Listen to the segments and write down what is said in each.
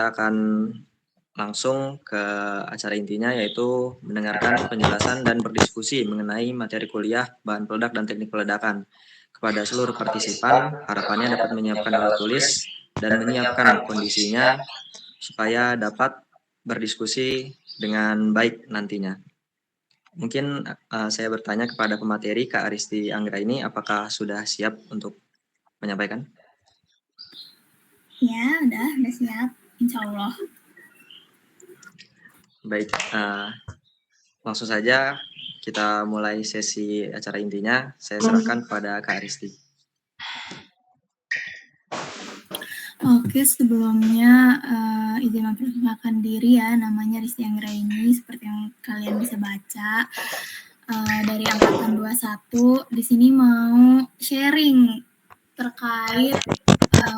akan langsung ke acara intinya, yaitu mendengarkan penjelasan dan berdiskusi mengenai materi kuliah bahan peledak dan teknik peledakan. Kepada seluruh partisipan, harapannya dapat menyiapkan alat tulis dan menyiapkan kondisinya supaya dapat berdiskusi dengan baik nantinya. Mungkin saya bertanya kepada pemateri Kak Aristi Anggraini, apakah sudah siap untuk menyampaikan? Ya, udah siap, insya Allah. Baik, langsung saja kita mulai sesi acara intinya. Saya serahkan kepada Kak Aristi. Oke, sebelumnya izin memperkenalkan diri ya, namanya Risti Anggraini, seperti yang kalian bisa baca. Dari angkatan 21, di sini mau sharing terkait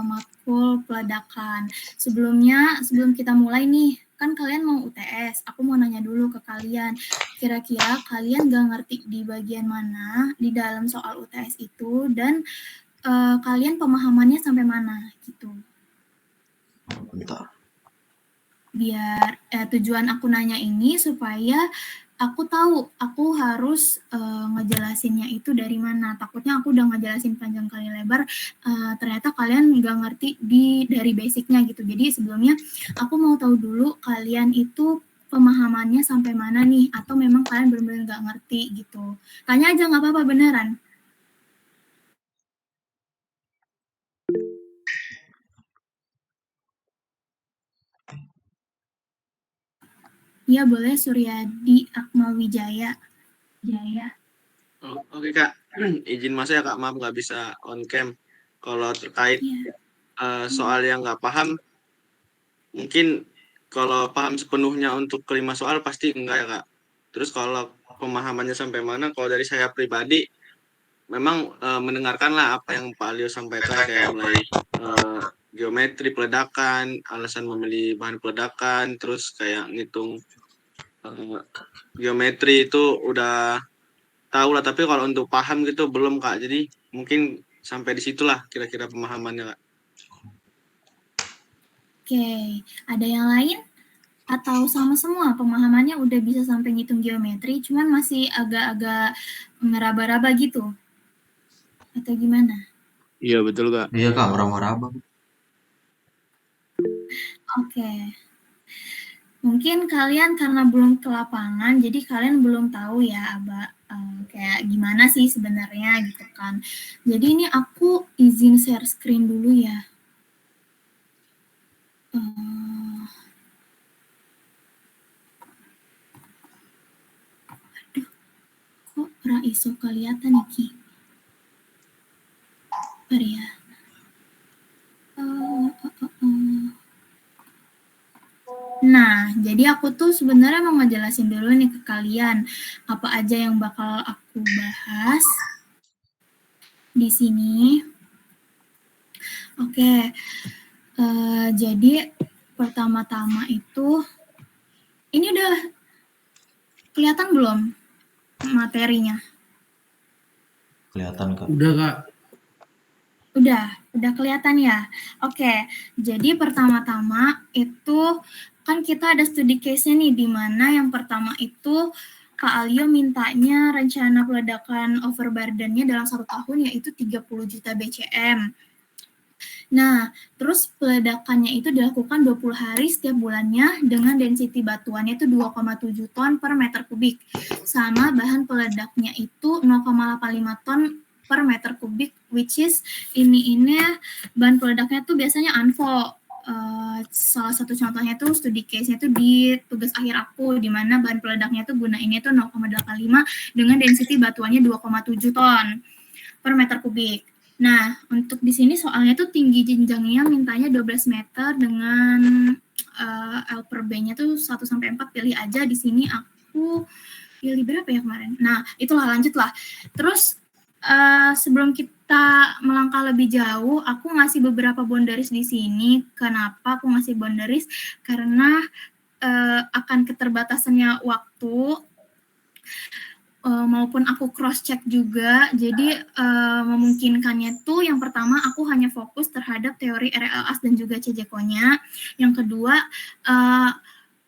matkul peledakan. Sebelum kita mulai nih, kan kalian mau UTS, aku mau nanya dulu ke kalian, kira-kira kalian gak ngerti di bagian mana di dalam soal UTS itu, dan kalian pemahamannya sampai mana gitu. Biar tujuan aku nanya ini supaya aku tahu aku harus ngejelasinnya itu dari mana. Takutnya aku udah ngejelasin panjang kali lebar, ternyata kalian nggak ngerti dari basicnya gitu. Jadi sebelumnya aku mau tahu dulu kalian itu pemahamannya sampai mana nih, atau memang kalian benar-benar nggak ngerti gitu. Tanya aja, nggak apa-apa, beneran. Iya boleh, Suryadi Akmawijaya. Oke Kak, izin masuk ya Kak, maaf nggak bisa on cam. Kalau terkait soal yang nggak paham, mungkin kalau paham sepenuhnya untuk kelima soal pasti enggak ya Kak. Terus kalau pemahamannya sampai mana, kalau dari saya pribadi, memang mendengarkanlah apa yang Pak Leo sampaikan, kayak mulai geometri peledakan, alasan memilih bahan peledakan, terus kayak ngitung geometri itu udah tahu lah, tapi kalau untuk paham gitu belum Kak. Jadi mungkin sampai di situlah kira-kira pemahamannya Kak. Oke, ada yang lain? Atau sama semua pemahamannya udah bisa sampai ngitung geometri, cuman masih agak-agak ngeraba-raba gitu? Atau gimana? Iya betul Kak. Iya Kak, meraba-raba. Oke. Mungkin kalian karena belum ke lapangan, jadi kalian belum tahu ya, kayak gimana sih sebenarnya gitu kan. Jadi ini aku izin share screen dulu ya. Aduh, kok Raiso kelihatan nih Ki? Bentar ya. Nah, jadi aku tuh sebenarnya mau ngejelasin dulu nih ke kalian apa aja yang bakal aku bahas di sini. Oke, jadi pertama-tama itu, ini udah kelihatan belum materinya? Kelihatan Kak. Udah Kak. Udah kelihatan ya? Oke, jadi pertama-tama itu kan kita ada studi case-nya nih, di mana yang pertama itu Kak Alio mintanya rencana peledakan overburden-nya dalam 1 tahun yaitu 30 juta BCM. Nah, terus peledakannya itu dilakukan 20 hari setiap bulannya dengan density batuannya itu 2,7 ton per meter kubik. Sama bahan peledaknya itu 0,85 ton per meter kubik, which is ini bahan peledaknya tuh biasanya ANFO. Salah satu contohnya tuh studi case-nya tuh di tugas akhir aku, di mana bahan peledaknya tuh gunainnya tuh 0,85 dengan density batuannya 2,7 ton per meter kubik. Nah, untuk di sini soalnya tuh tinggi jenjangnya mintanya 12 meter dengan L per B-nya tuh 1-4, pilih aja. Di sini aku pilih berapa ya kemarin? Nah, itulah, lanjutlah. Terus sebelum kita melangkah lebih jauh, aku ngasih beberapa boundaries di sini. Kenapa aku ngasih boundaries? Karena akan keterbatasannya waktu. maupun aku cross check juga. Jadi memungkinkannya tuh yang pertama aku hanya fokus terhadap teori RLAS dan juga CJKO-nya. Yang kedua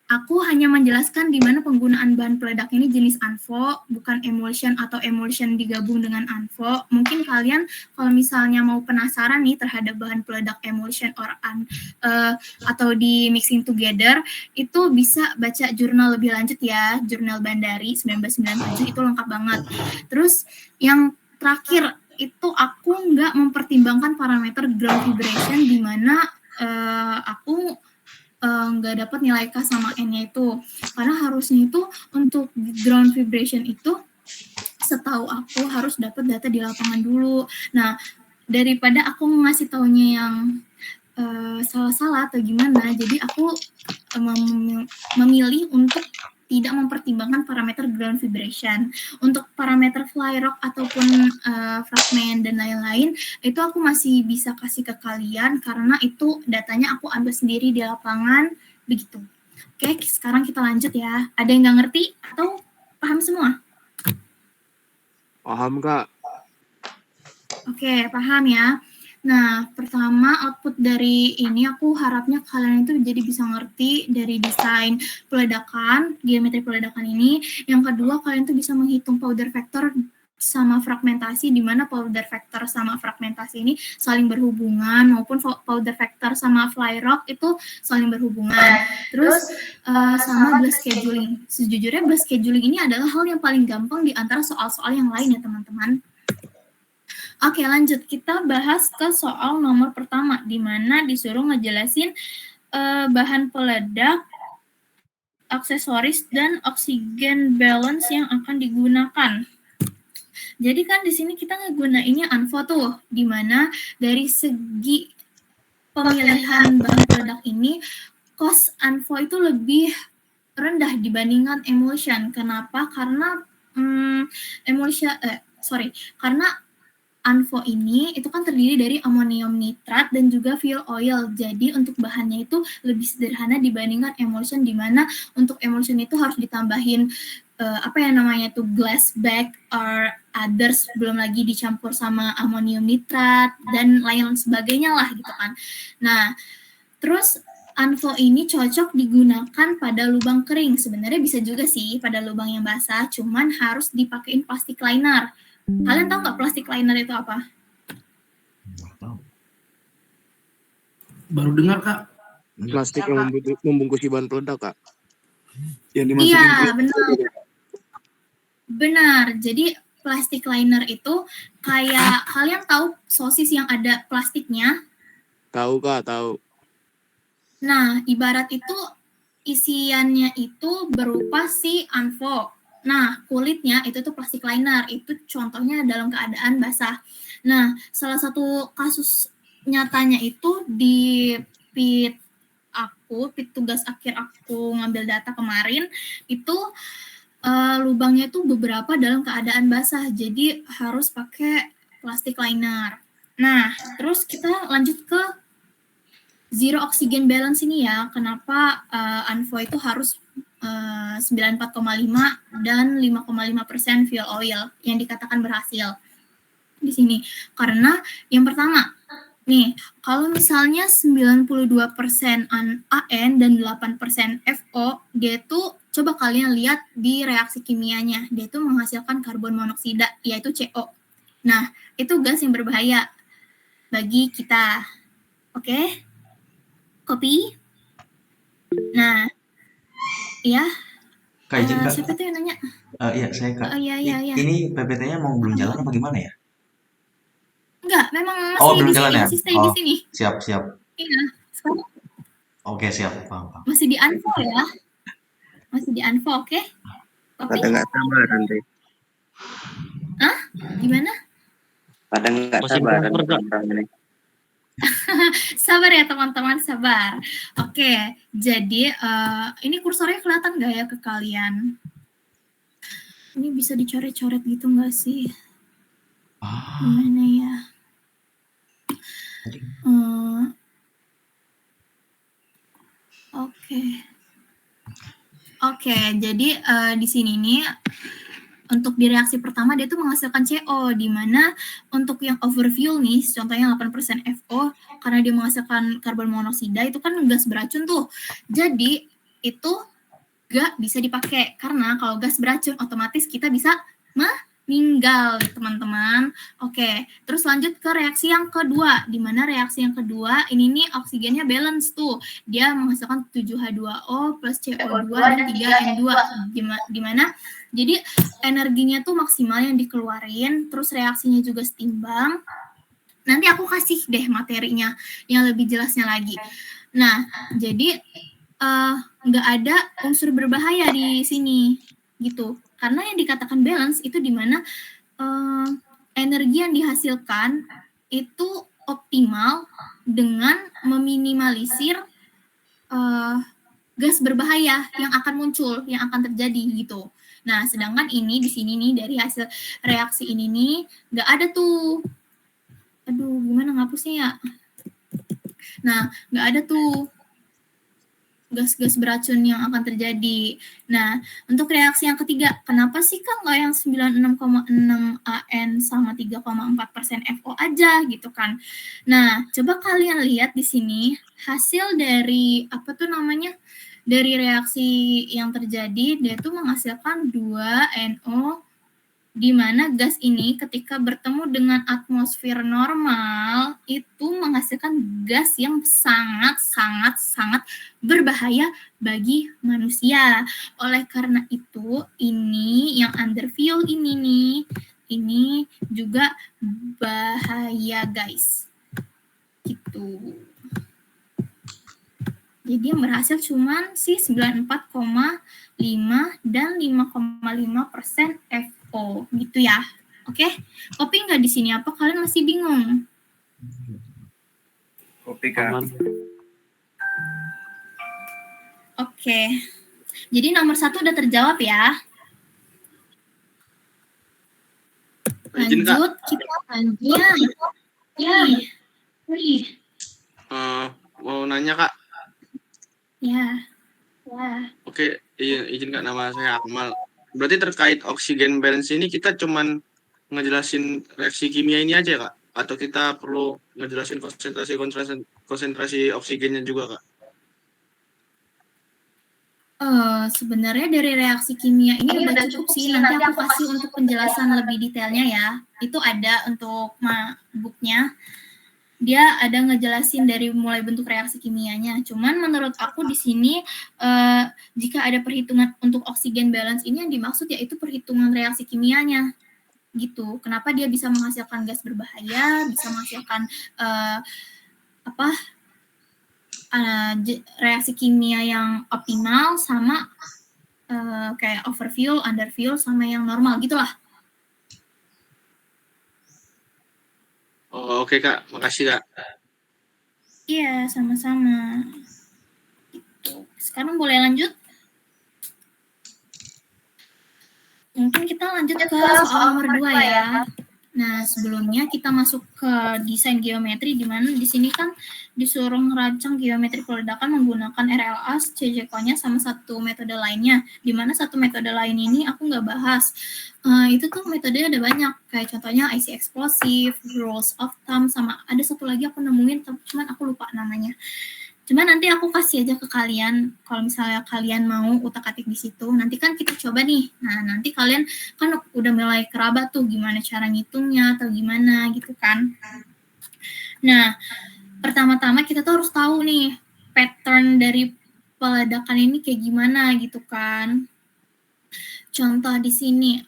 aku hanya menjelaskan di mana penggunaan bahan peledak ini jenis ANFO, bukan emulsion atau emulsion digabung dengan ANFO. Mungkin kalian kalau misalnya mau penasaran nih terhadap bahan peledak emulsion atau di mixing together, itu bisa baca jurnal lebih lanjut ya, jurnal Bandari 1997 itu lengkap banget. Terus yang terakhir itu aku nggak mempertimbangkan parameter ground vibration di mana aku nggak dapat nilai K sama N-nya itu. Karena harusnya itu untuk ground vibration itu setahu aku harus dapat data di lapangan dulu. Nah, daripada aku ngasih taunya yang salah-salah atau gimana, jadi aku memilih untuk tidak mempertimbangkan parameter ground vibration. Untuk parameter fly rock ataupun fragment dan lain-lain, itu aku masih bisa kasih ke kalian karena itu datanya aku ambil sendiri di lapangan, begitu. Oke, sekarang kita lanjut ya. Ada yang nggak ngerti atau paham semua? Paham, Kak. Oke, paham ya. Nah, pertama output dari ini aku harapnya kalian itu jadi bisa ngerti dari desain peledakan, geometri peledakan ini. Yang kedua, kalian tuh bisa menghitung powder factor sama fragmentasi, di mana powder factor sama fragmentasi ini saling berhubungan, maupun powder factor sama fly rock itu saling berhubungan. Terus sama blast scheduling. Sejujurnya blast scheduling ini adalah hal yang paling gampang di antara soal-soal yang lain ya teman-teman. Oke, lanjut. Kita bahas ke soal nomor pertama, di mana disuruh ngejelasin bahan peledak, aksesoris, dan oksigen balance yang akan digunakan. Jadi kan di sini kita ngegunainnya ANFO tuh, di mana dari segi pemilihan bahan peledak ini, cost ANFO itu lebih rendah dibandingkan emulsion. Kenapa? Karena karena ANFO ini itu kan terdiri dari amonium nitrat dan juga fuel oil. Jadi untuk bahannya itu lebih sederhana dibandingkan emulsion, di mana untuk emulsion itu harus ditambahin glass bag or others, belum lagi dicampur sama amonium nitrat dan lain sebagainya lah gitu kan. Nah, terus ANFO ini cocok digunakan pada lubang kering. Sebenarnya bisa juga sih pada lubang yang basah, cuman harus dipakein plastik liner. Kalian tahu nggak plastik liner itu apa? Baru dengar, Kak. Plastik yang membungkusi bahan peledak, Kak. Yang dimasukin Iya, benar. Benar. Jadi plastik liner itu kayak kalian tahu sosis yang ada plastiknya? Tahu, Kak, tahu. Nah, ibarat itu isiannya itu berupa si ANFO. Nah, kulitnya itu tuh plastik liner. Itu contohnya dalam keadaan basah. Nah, salah satu kasus nyatanya itu di pit tugas akhir aku ngambil data kemarin, itu lubangnya itu beberapa dalam keadaan basah. Jadi harus pakai plastik liner. Nah, terus kita lanjut ke zero oxygen balance ini ya. Kenapa ANFO itu harus 94,5 dan 5,5% fuel oil yang dikatakan berhasil di sini? Karena yang pertama, nih, kalau misalnya 92% AN dan 8% FO, dia tuh coba kalian lihat di reaksi kimianya, dia tuh menghasilkan karbon monoksida, yaitu CO. Nah, itu gas yang berbahaya bagi kita. Oke? Kopi? Nah, ya. Kak izin, Kak. Siapa tuh yang nanya? Iya, saya, Kak. Iya. Ini PPT-nya mau belum jalan apa gimana ya? Enggak, memang masih belum di jalan sini, ya? masih stay di sini. Siap. Iya, sekarang Oke, siap. Paham. masih di Anfo ya. Masih di Anfo, oke? Pada nggak sabar nanti. Hah? Gimana? Pada nggak sabar ini. Sabar ya teman-teman, sabar. Oke, jadi ini kursornya kelihatan nggak ya ke kalian? Ini bisa dicoret-coret gitu nggak sih? Gimana ya? Oke, jadi di sini nih untuk di reaksi pertama dia tuh menghasilkan CO, di mana untuk yang overfuel nih, contohnya 8% FO, karena dia menghasilkan karbon monoksida, itu kan gas beracun tuh. Jadi, itu gak bisa dipakai, karena kalau gas beracun, otomatis kita bisa meninggal, teman-teman. Oke, terus lanjut ke reaksi yang kedua, di mana reaksi yang kedua, ini nih oksigennya balance tuh. Dia menghasilkan 7H2O plus CO2 dan 3N2, di mana jadi energinya tuh maksimal yang dikeluarin, terus reaksinya juga setimbang. Nanti aku kasih deh materinya yang lebih jelasnya lagi. Nah, jadi nggak ada unsur berbahaya di sini, gitu. Karena yang dikatakan balance itu di mana energi yang dihasilkan itu optimal dengan meminimalisir gas berbahaya yang akan muncul, yang akan terjadi gitu. Nah, sedangkan ini di sini nih dari hasil reaksi ini nih nggak ada tuh. Aduh, gimana ngapusnya ya? Nah, nggak ada tuh gas-gas beracun yang akan terjadi. Nah, untuk reaksi yang ketiga, kenapa sih Kak nggak yang 96,6 AN sama 3,4% FO aja gitu kan? Nah, coba kalian lihat di sini hasil dari apa tuh namanya? Dari reaksi yang terjadi, dia tuh menghasilkan 2 NO, di mana gas ini ketika bertemu dengan atmosfer normal itu menghasilkan gas yang sangat berbahaya bagi manusia. Oleh karena itu, ini yang under fuel ini nih, ini juga bahaya guys. Gitu. Jadi yang berhasil cuman si 94,5 dan 5,5% FO gitu ya. Oke, kopi nggak di sini apa kalian masih bingung? Kopi Kak. Oke, jadi nomor 1 udah terjawab ya. Lanjut, kita lanjut. Ya. Mau nanya Kak. Ya. Oke, izin Kak, nama saya Akmal. Berarti terkait oksigen balance ini kita cuman ngejelasin reaksi kimia ini aja Kak? Atau kita perlu ngejelasin konsentrasi oksigennya juga Kak? Sebenarnya dari reaksi kimia ini udah cukup sih. Nanti aku kasih untuk penjelasan lebih detailnya ya. Itu ada untuk booknya. Dia ada ngejelasin dari mulai bentuk reaksi kimianya. Cuman menurut aku di sini jika ada perhitungan untuk oksigen balance ini yang dimaksud yaitu perhitungan reaksi kimianya gitu. Kenapa dia bisa menghasilkan gas berbahaya, bisa menghasilkan reaksi kimia yang optimal sama kayak overfuel, underfuel sama yang normal gitulah. Oh, oke Kak, makasih Kak. Iya, sama-sama. Gitu. Sekarang boleh lanjut? Mungkin kita lanjut ke soal nomor 2 ya. Nah, sebelumnya kita masuk ke desain geometri, di mana di sini kan disuruh merancang geometri peledakan menggunakan RLA, CJK-nya sama satu metode lainnya. Di mana satu metode lain ini aku nggak bahas. Itu tuh metodenya ada banyak, kayak contohnya IC explosive, rules of thumb, sama ada satu lagi aku nemuin, cuman aku lupa namanya. Cuman nanti aku kasih aja ke kalian, kalau misalnya kalian mau utak-atik di situ, nanti kan kita coba nih. Nah, nanti kalian kan udah mulai kerabat tuh gimana cara ngitungnya atau gimana gitu kan. Nah, pertama-tama kita tuh harus tahu nih pattern dari peledakan ini kayak gimana gitu kan. Contoh di sini,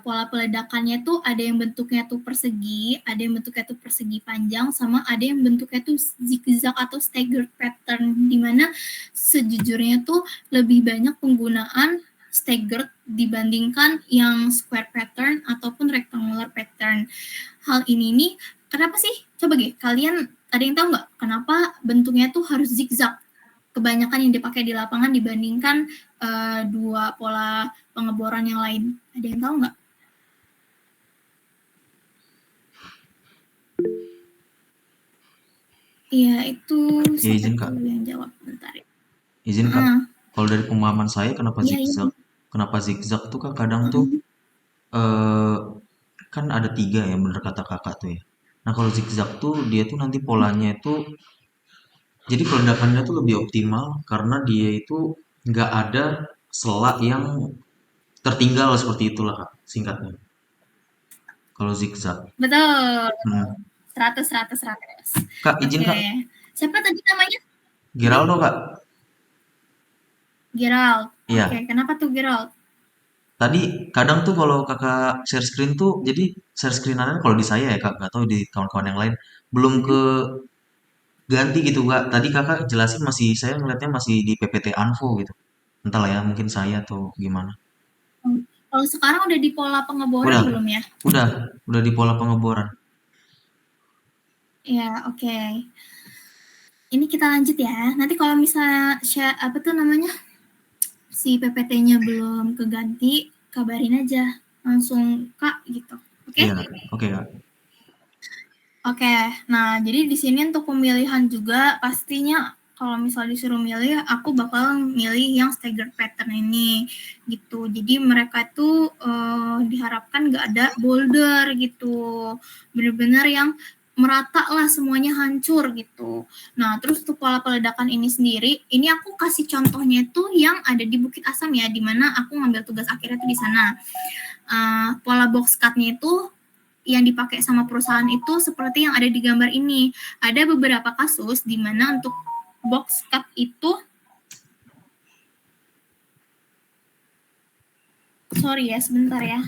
pola peledakannya tuh ada yang bentuknya tuh persegi, ada yang bentuknya tuh persegi panjang, sama ada yang bentuknya tuh zigzag atau staggered pattern, di mana sejujurnya tuh lebih banyak penggunaan staggered dibandingkan yang square pattern ataupun rectangular pattern. Hal ini nih, kenapa sih? Coba kalian ada yang tahu nggak kenapa bentuknya tuh harus zigzag? Kebanyakan yang dipakai di lapangan dibandingkan dua pola pengeboran yang lain. Ada yang tahu nggak? Iya, itu ya, izin Kak. Yang jawab bentar ya. Izin Kak. Kalau dari pemahaman saya kenapa zigzag? Kenapa zigzag tuh Kak kadang tuh eh kan ada 3 ya, bener kata kakak tuh ya. Nah kalau zigzag tuh dia tuh nanti polanya itu, jadi peledakannya tuh lebih optimal karena dia itu nggak ada sela yang tertinggal seperti itulah kak, singkatnya. Kalau zigzag. Betul. Hmm. 100, 100, 100. Kak izin Oke. kak, Siapa tadi namanya? Geraldo kak. Gerald. Oke, Iya. kenapa tuh Gerald? Tadi kadang tuh kalau kakak share screen tuh, jadi share screen-annya kalau di saya ya kak, nggak tahu di kawan-kawan yang lain belum ke ganti gitu kak. Tadi kakak jelasin masih saya ngeliatnya masih di PPT Anvo gitu. Entahlah ya, mungkin saya atau gimana. Kalau sekarang udah di pola pengeboran Udah, belum ya? udah, udah di pola pengeboran. Ya, oke. Ini kita lanjut ya. Nanti kalau misalnya apa tuh namanya si PPT-nya belum keganti, kabarin aja langsung Kak gitu. Oke? Iya, oke kak. Oke. Nah, jadi di sini untuk pemilihan juga pastinya kalau misal disuruh milih, aku bakal milih yang staggered pattern ini gitu. Jadi mereka itu diharapkan nggak ada boulder gitu. Bener-bener yang merata lah semuanya hancur gitu. Nah, terus untuk pola peledakan ini sendiri, ini aku kasih contohnya itu yang ada di Bukit Asam ya, di mana aku ngambil tugas akhirnya itu di sana. Pola box cut-nya itu yang dipakai sama perusahaan itu seperti yang ada di gambar ini. Ada beberapa kasus di mana untuk box cut itu, sorry ya, sebentar ya.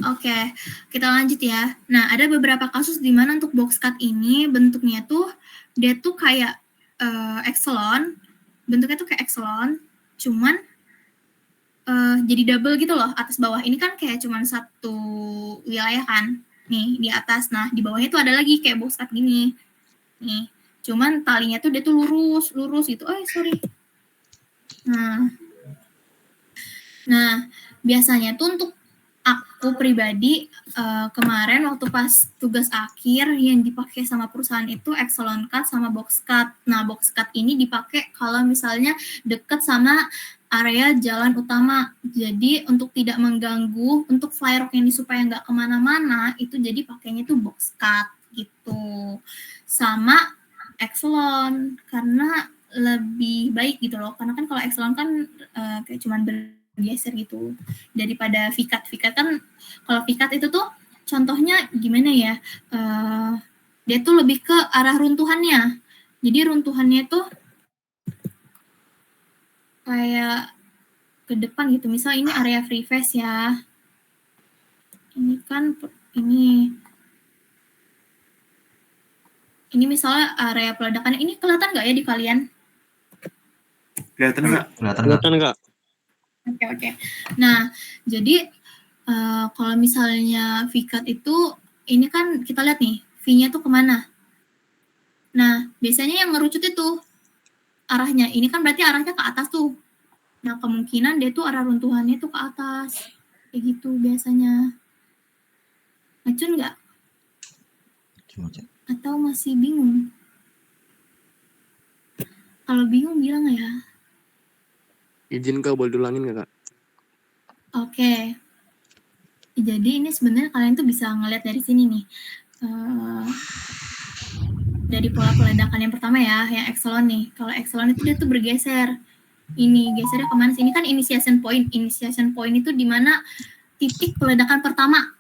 Oke, kita lanjut ya. Nah, ada beberapa kasus di mana untuk box cut ini bentuknya tuh dia tuh kayak Exelon, bentuknya tuh kayak Exelon, cuman jadi double gitu loh atas bawah. Ini kan kayak cuman satu wilayah kan, nih di atas. Nah, di bawahnya tuh ada lagi kayak box cut gini, nih. Cuman talinya tuh dia tuh lurus gitu. Oh, sorry. Nah, biasanya tuh untuk aku pribadi kemarin waktu pas tugas akhir yang dipakai sama perusahaan itu Exelon Cut sama Box Cut. Nah, Box Cut ini dipakai kalau misalnya deket sama area jalan utama. Jadi untuk tidak mengganggu, untuk fly rock ini supaya nggak kemana-mana, itu jadi pakainya tuh Box Cut gitu. Sama Exelon, karena lebih baik gitu loh. Karena kan kalau Exelon kan kayak cuman bergeser gitu daripada Vicat. Vicat kan kalau Vicat itu tuh contohnya gimana ya, dia tuh lebih ke arah runtuhannya. Jadi runtuhannya tuh kayak ke depan gitu. Misal ini area free face ya, ini kan ini misalnya area peledakan, ini kelihatan nggak ya di kalian? Kelihatan nggak? Kelihatan nggak? Oke. Nah, jadi kalau misalnya Vicat itu, ini kan kita lihat nih, V-nya tuh kemana? Nah, biasanya yang ngerucut itu arahnya, ini kan berarti arahnya ke atas tuh. Nah, kemungkinan dia tuh arah runtuhannya tuh ke atas. Kayak gitu biasanya. Ngecun nggak? Atau masih bingung? Kalau bingung bilang ya. Izin Kak, boleh diulangin nggak Kak? Oke. Jadi ini sebenarnya kalian tuh bisa ngeliat dari sini nih. Dari pola peledakan yang pertama ya, yang Exelon nih. Kalau Exelon itu dia tuh bergeser. Ini gesernya kemana sih? Ini kan initiation point. Initiation point itu di mana titik peledakan pertama.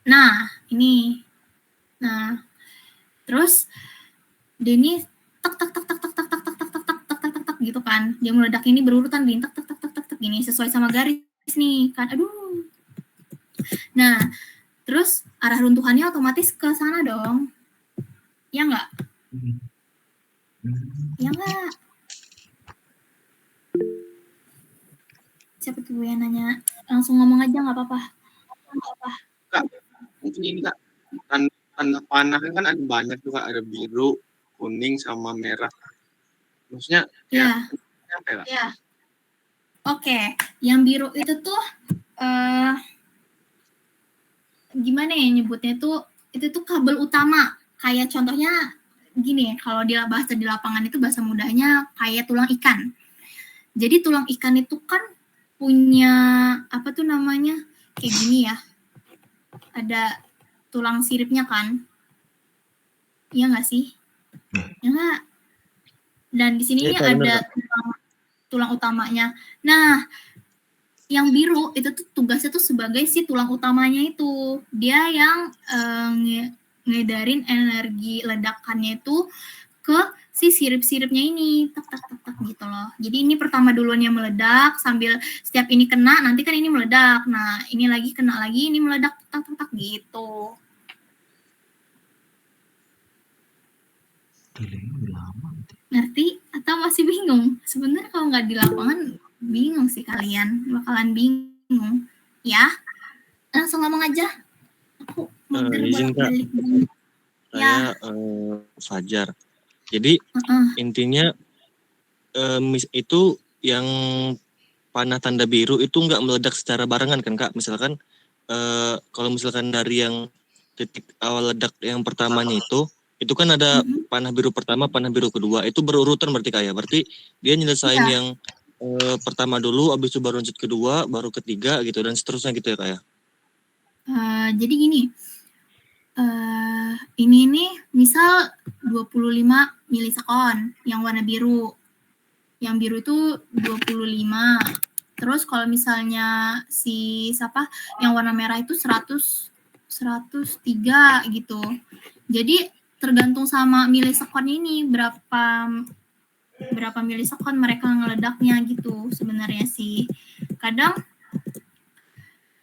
Nah, ini. Nah, terus dia ini tak tak tak tak tak tak tak tak tak tak tak tak tak tak tak gitu kan. Dia meledak ini berurutan gini tak tak tak tak tak tak gini sesuai sama garis nih kan. Aduh. Nah, terus arah runtuhannya otomatis ke sana dong. Ya enggak? Ya enggak? Siapa tuh yang nanya? Langsung ngomong aja nggak apa-apa. Kak, mungkin ini Kak, tanda panah kan ada banyak tuh Kak, ada biru, kuning, sama merah. Maksudnya Ya. apa ya Kak? Ya. Oke, yang biru itu tuh gimana ya nyebutnya tuh, itu tuh kabel utama. Kayak contohnya gini, kalau dia bahasa di lapangan itu bahasa mudahnya kayak tulang ikan. Jadi tulang ikan itu kan punya apa tuh namanya, kayak gini ya, ada tulang siripnya kan, iya nggak sih? Ya nggak? Dan di sini Iya, Kak, bener, ada Kak. tulang utamanya. Nah, yang biru itu tuh tugasnya tuh sebagai si tulang utamanya itu. Dia yang ngedarin energi ledakannya itu ke si sirip-siripnya ini, tak tak tak tak gitu loh. Jadi ini pertama duluan yang meledak, sambil setiap ini kena nanti kan ini meledak. Nah, ini lagi kena lagi, ini meledak tak tak tak gitu. Delaynya udah lama gitu. Ngerti atau masih bingung? Sebenarnya kalau nggak di lapangan bingung sih kalian, bakalan bingung. Ya, langsung ngomong aja. Aku mager Izin, Kak. bolak-balik. Saya Fajar. Jadi intinya itu yang panah tanda biru itu nggak meledak secara barengan kan, Kak? Misalkan kalau misalkan dari yang titik awal ledak yang pertamanya itu kan ada panah biru pertama, panah biru kedua, itu berurutan berarti Kak ya. Berarti dia nyelesain Iya. yang pertama dulu, habis itu baru lanjut kedua, baru ketiga gitu dan seterusnya gitu ya Kak ya. Jadi gini, ini nih misal 25 milisekon yang warna biru. Yang biru itu 25. Terus kalau misalnya si siapa yang warna merah itu 103 gitu. Jadi tergantung sama milisekon ini berapa milisekon mereka ngeledaknya gitu sebenarnya sih. Kadang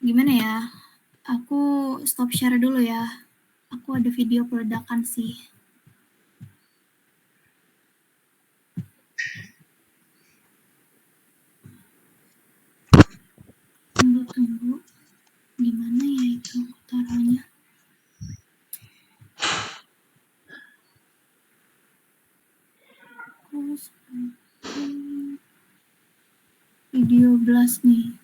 gimana ya? Aku stop share dulu ya. Aku ada video peledakan sih. Tunggu. Gimana ya itu taruhnya? Video blast nih.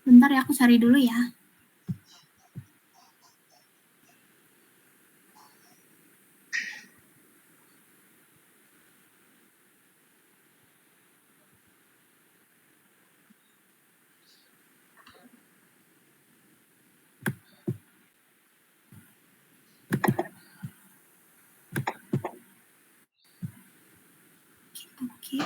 Bentar ya, aku cari dulu ya. Oke.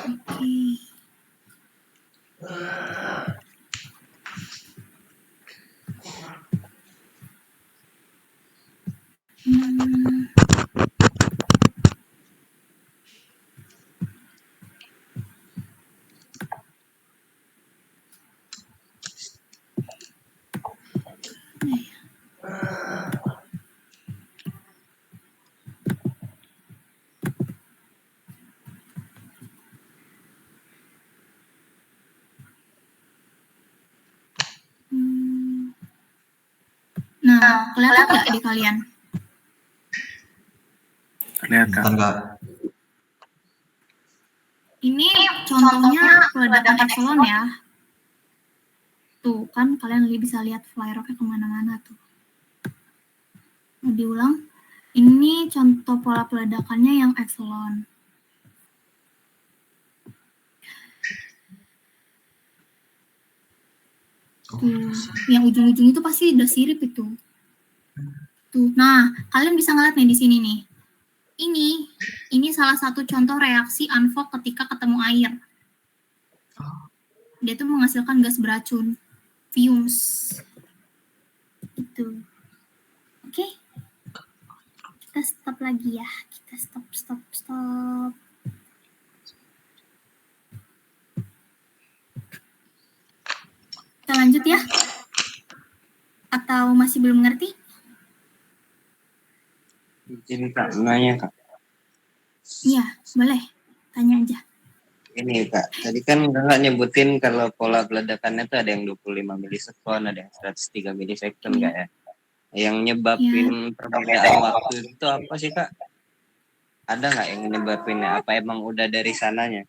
Nah, kelihatan nggak di kalian? Kelihatan. Kak. Ini contohnya peledakan Epsilon ya. Tuh kan kalian bisa lihat flyrocknya kemana-mana tuh. Mau diulang? Ini contoh pola peledakannya yang Epsilon. Tuh, yang ujung-ujung itu pasti udah sirip itu. Tuh, nah kalian bisa ngeliat nih di sini nih. Ini salah satu contoh reaksi unfold ketika ketemu air. Dia tuh menghasilkan gas beracun, fumes. Itu. Oke. Kita stop lagi ya. Kita stop. Kita lanjut ya? Atau masih belum ngerti? Ini Kak, nanya Kak. Iya, boleh. Tanya aja. Ini Kak, tadi kan Kakak nyebutin kalau pola peledakannya tuh ada yang 25 milisekon, ada yang 103 milisekon Kak ya. Yang nyebabin perbedaan waktu itu apa sih Kak? Ada nggak yang nyebabinnya? Apa emang udah dari sananya?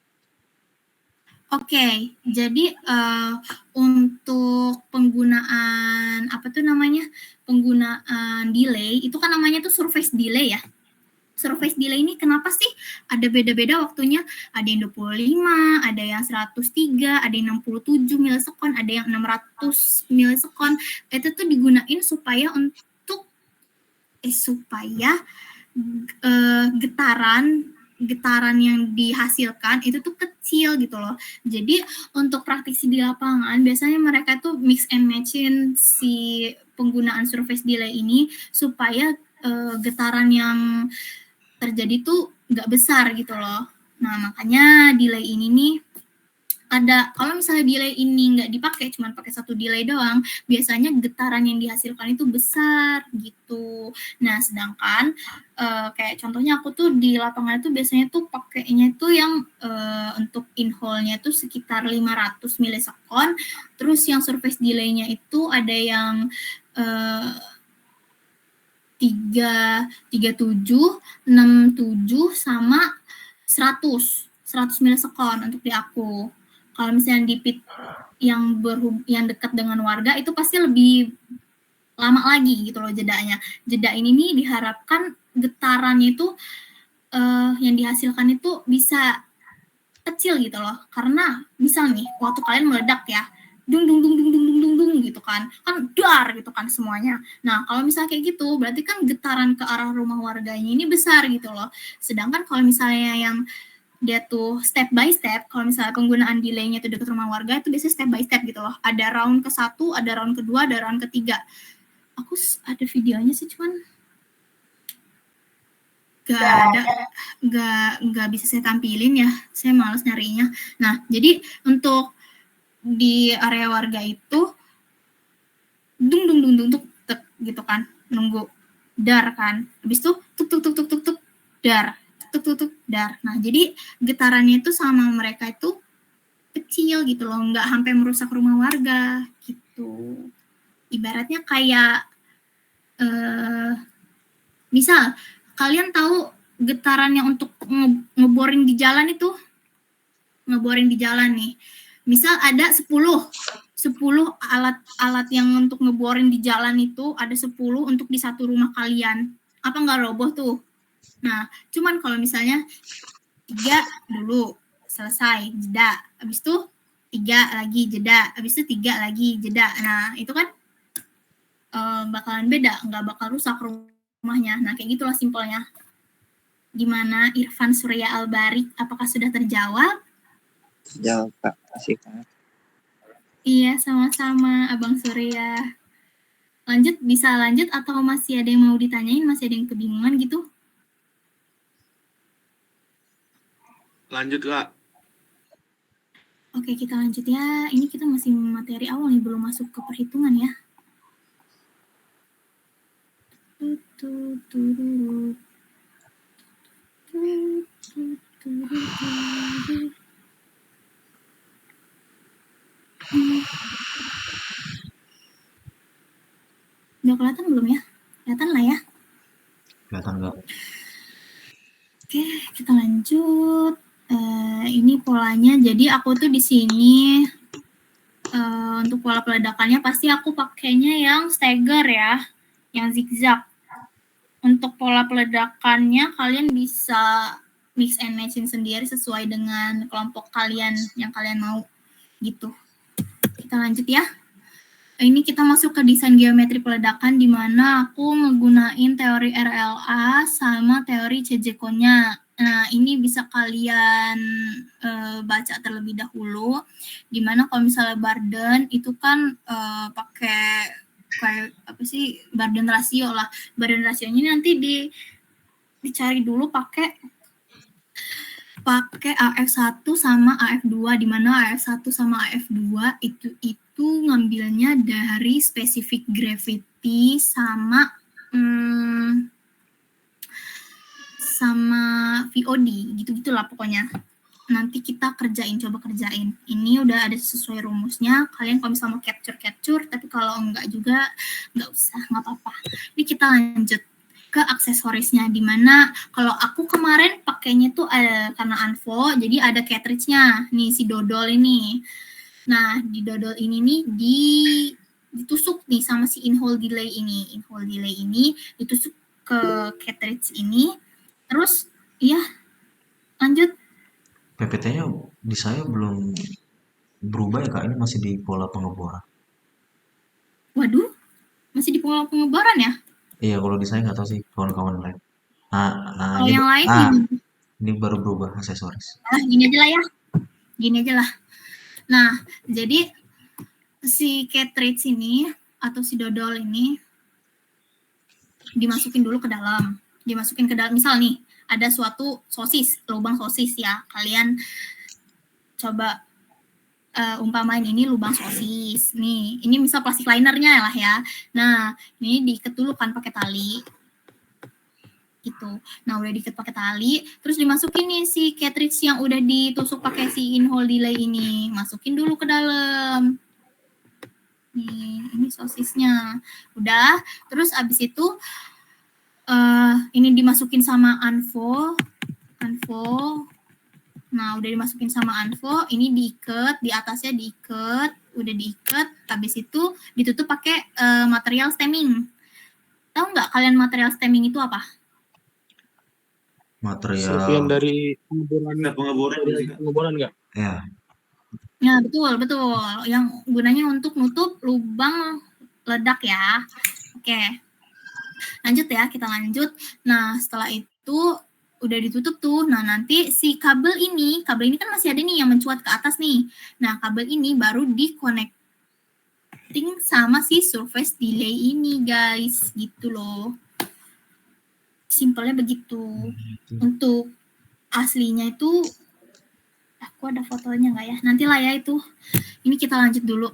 Oke, jadi untuk penggunaan penggunaan delay itu kan namanya tuh surface delay ya. Surface delay ini kenapa sih ada beda-beda waktunya? Ada yang 25, ada yang 103, ada yang 67 milisekon, ada yang 600 milisekon. Itu tuh digunain supaya getaran yang dihasilkan itu tuh kecil gitu loh. Jadi untuk praktisi di lapangan biasanya mereka tuh mix and match-in si penggunaan surface delay ini supaya getaran yang terjadi tuh nggak besar gitu loh. Nah makanya delay ini nih kalau misalnya delay ini nggak dipakai, cuma pakai satu delay doang, biasanya getaran yang dihasilkan itu besar gitu. Nah sedangkan kayak contohnya aku tuh di lapangan itu biasanya tuh pakainya itu yang untuk in-hole-nya itu sekitar 500 milisekon, terus yang surface delay-nya itu ada yang 37, 67 sama 100 milisekon untuk di aku. Kalau misalnya di pit yang dekat dengan warga itu pasti lebih lama lagi gitu loh jedanya. Jeda ini nih diharapkan getarannya itu yang dihasilkan itu bisa kecil gitu loh. Karena misal nih waktu kalian meledak ya, dung dung dung dung dung dung dung dung gitu kan dar gitu kan semuanya. Nah kalau misalnya kayak gitu berarti kan getaran ke arah rumah warganya ini besar gitu loh. Sedangkan kalau misalnya yang dia tuh step by step, kalau misalnya penggunaan delay-nya itu dekat rumah warga itu biasanya step by step gitu loh. Ada round ke-1, ada round ke-2, ada round ke-3. Aku ada videonya sih cuman nggak bisa saya tampilin ya, saya malas nyarinya. Nah jadi untuk di area warga itu dung dung dung dung tuk gitu kan, nunggu dar kan, habis itu tuk tuk tuk tuk tuk tuk dar, tuk tuk tuk dar. Nah jadi getarannya itu sama mereka itu kecil gitu loh, nggak sampai merusak rumah warga gitu. Ibaratnya kayak misal kalian tahu getarannya untuk ngeboring di jalan itu, ngeboring di jalan nih, misal ada 10 alat yang untuk ngeboring di jalan itu ada 10 untuk di satu rumah kalian, apa nggak roboh tuh? Nah cuman kalau misalnya 3 dulu selesai jeda, habis itu 3 lagi jeda, habis itu 3 lagi jeda. Nah itu kan bakalan beda, nggak bakal rusak rumahnya. Nah kayak gitulah simpelnya. Gimana Irfan Surya Albarik, apakah sudah terjawab? Jawab Kak, kasih Kak. Iya sama-sama Abang Surya. Bisa lanjut atau masih ada yang mau ditanyain, masih ada yang kebingungan gitu? Lanjut Kak. Oke kita lanjut ya, ini kita masih materi awal nih, belum masuk ke perhitungan ya. Udah kelihatan belum ya? Kelihatan lah ya. Kelihatan nggak? Oke, kita lanjut. Ini polanya. Jadi aku tuh di sini untuk pola peledakannya pasti aku pakainya yang stagger ya, yang zigzag. Untuk pola peledakannya kalian bisa mix and matching sendiri sesuai dengan kelompok kalian yang kalian mau gitu. Kita lanjut ya. Ini kita masuk ke desain geometri peledakan di mana aku menggunakan teori RLA sama teori CJCO-nya. Nah, ini bisa kalian baca terlebih dahulu. Di mana kalau misalnya Barden itu kan pakai kayak apa sih, Barden rasio lah. Barden rasionya nanti dicari dulu pakai AF1 sama AF2, di mana AF1 sama AF2 itu ngambilnya dari specific gravity sama VOD gitu-gitulah pokoknya. Nanti kita coba kerjain. Ini udah ada sesuai rumusnya. Kalian kalau misalnya mau capture, tapi kalau enggak juga enggak usah, enggak apa-apa. Ini kita lanjut. ke aksesorisnya, dimana kalau aku kemarin pakainya tuh ada karena Anvo, jadi ada cartridge-nya nih si dodol ini. Nah di dodol ini nih ditusuk nih sama si in-hole delay ini. In-hole delay ini ditusuk ke cartridge ini, terus iya lanjut. PPT-nya di saya belum berubah ya Kak, ini masih di pola pengeboran. Waduh, masih di pola pengeboran ya? Iya, kalau di saya nggak tahu sih kawan-kawan lain. Kalau yang lain ini baru berubah aksesoris. Gini aja lah ya. Gini aja lah. Nah, jadi si cartridge ini atau si dodol ini dimasukin dulu ke dalam. Dimasukin ke dalam, misal nih, ada suatu sosis, lubang sosis ya. Kalian coba umpamain ini lubang sosis. Nih, ini misal plastik linernya lah ya. Nah, ini diikat dulu kan pakai tali. Gitu. Nah, udah diikat pakai tali, terus dimasukin nih si cartridge yang udah ditusuk pakai si in-hole delay ini. Masukin dulu ke dalam. Nih, ini sosisnya. Udah, terus abis itu ini dimasukin sama Anvo. Nah, udah dimasukin sama Anvo, ini diikat, di atasnya diikat, udah diikat, habis itu ditutup pakai material stemming. Tahu nggak kalian material stemming itu apa? Serpian dari pengeboran nggak? Ya. Ya, betul. Yang gunanya untuk nutup lubang ledak ya. Oke. Lanjut ya, kita lanjut. Nah, setelah itu udah ditutup tuh. Nah, nanti si kabel ini kan masih ada nih yang mencuat ke atas nih. Nah, kabel ini baru di-connecting sama si surface delay ini, guys. Gitu loh. Simpelnya begitu. Untuk aslinya itu aku ada fotonya nggak ya? Nantilah ya itu. Ini kita lanjut dulu.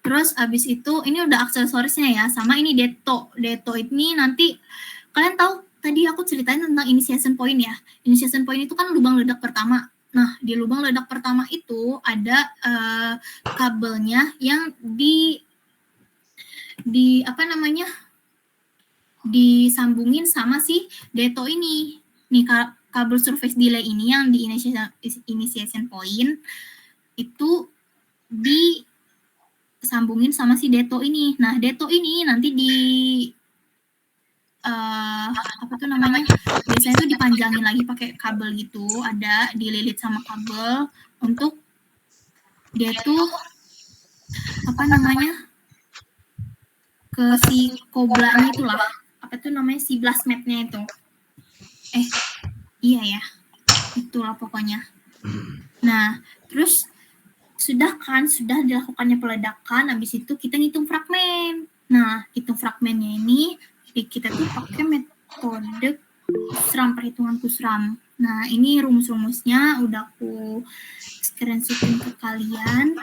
Terus abis itu ini udah aksesorisnya ya, sama ini deto. Deto ini nanti kalian tahu tadi aku ceritain tentang initiation point ya. Initiation point itu kan lubang ledak pertama. Nah, di lubang ledak pertama itu ada kabelnya yang di apa namanya? Disambungin sama si deto ini. Nih kabel surface delay ini yang di initiation point itu disambungin sama si deto ini. Nah, deto ini nanti apa tuh namanya? Biasanya tuh dipanjangin lagi pakai kabel gitu, ada dililit sama kabel untuk dia tuh apa namanya? Ke si koblanya itulah. Apa tuh namanya, si blastmatnya itu. Iya ya. Itulah pokoknya. Nah, terus sudah dilakukannya peledakan, habis itu kita ngitung fragmen. Nah, hitung fragmennya ini kita tuh pakai metode Kusram, perhitungan Kusram. Nah, ini rumus-rumusnya udah aku screenshotin ke kalian.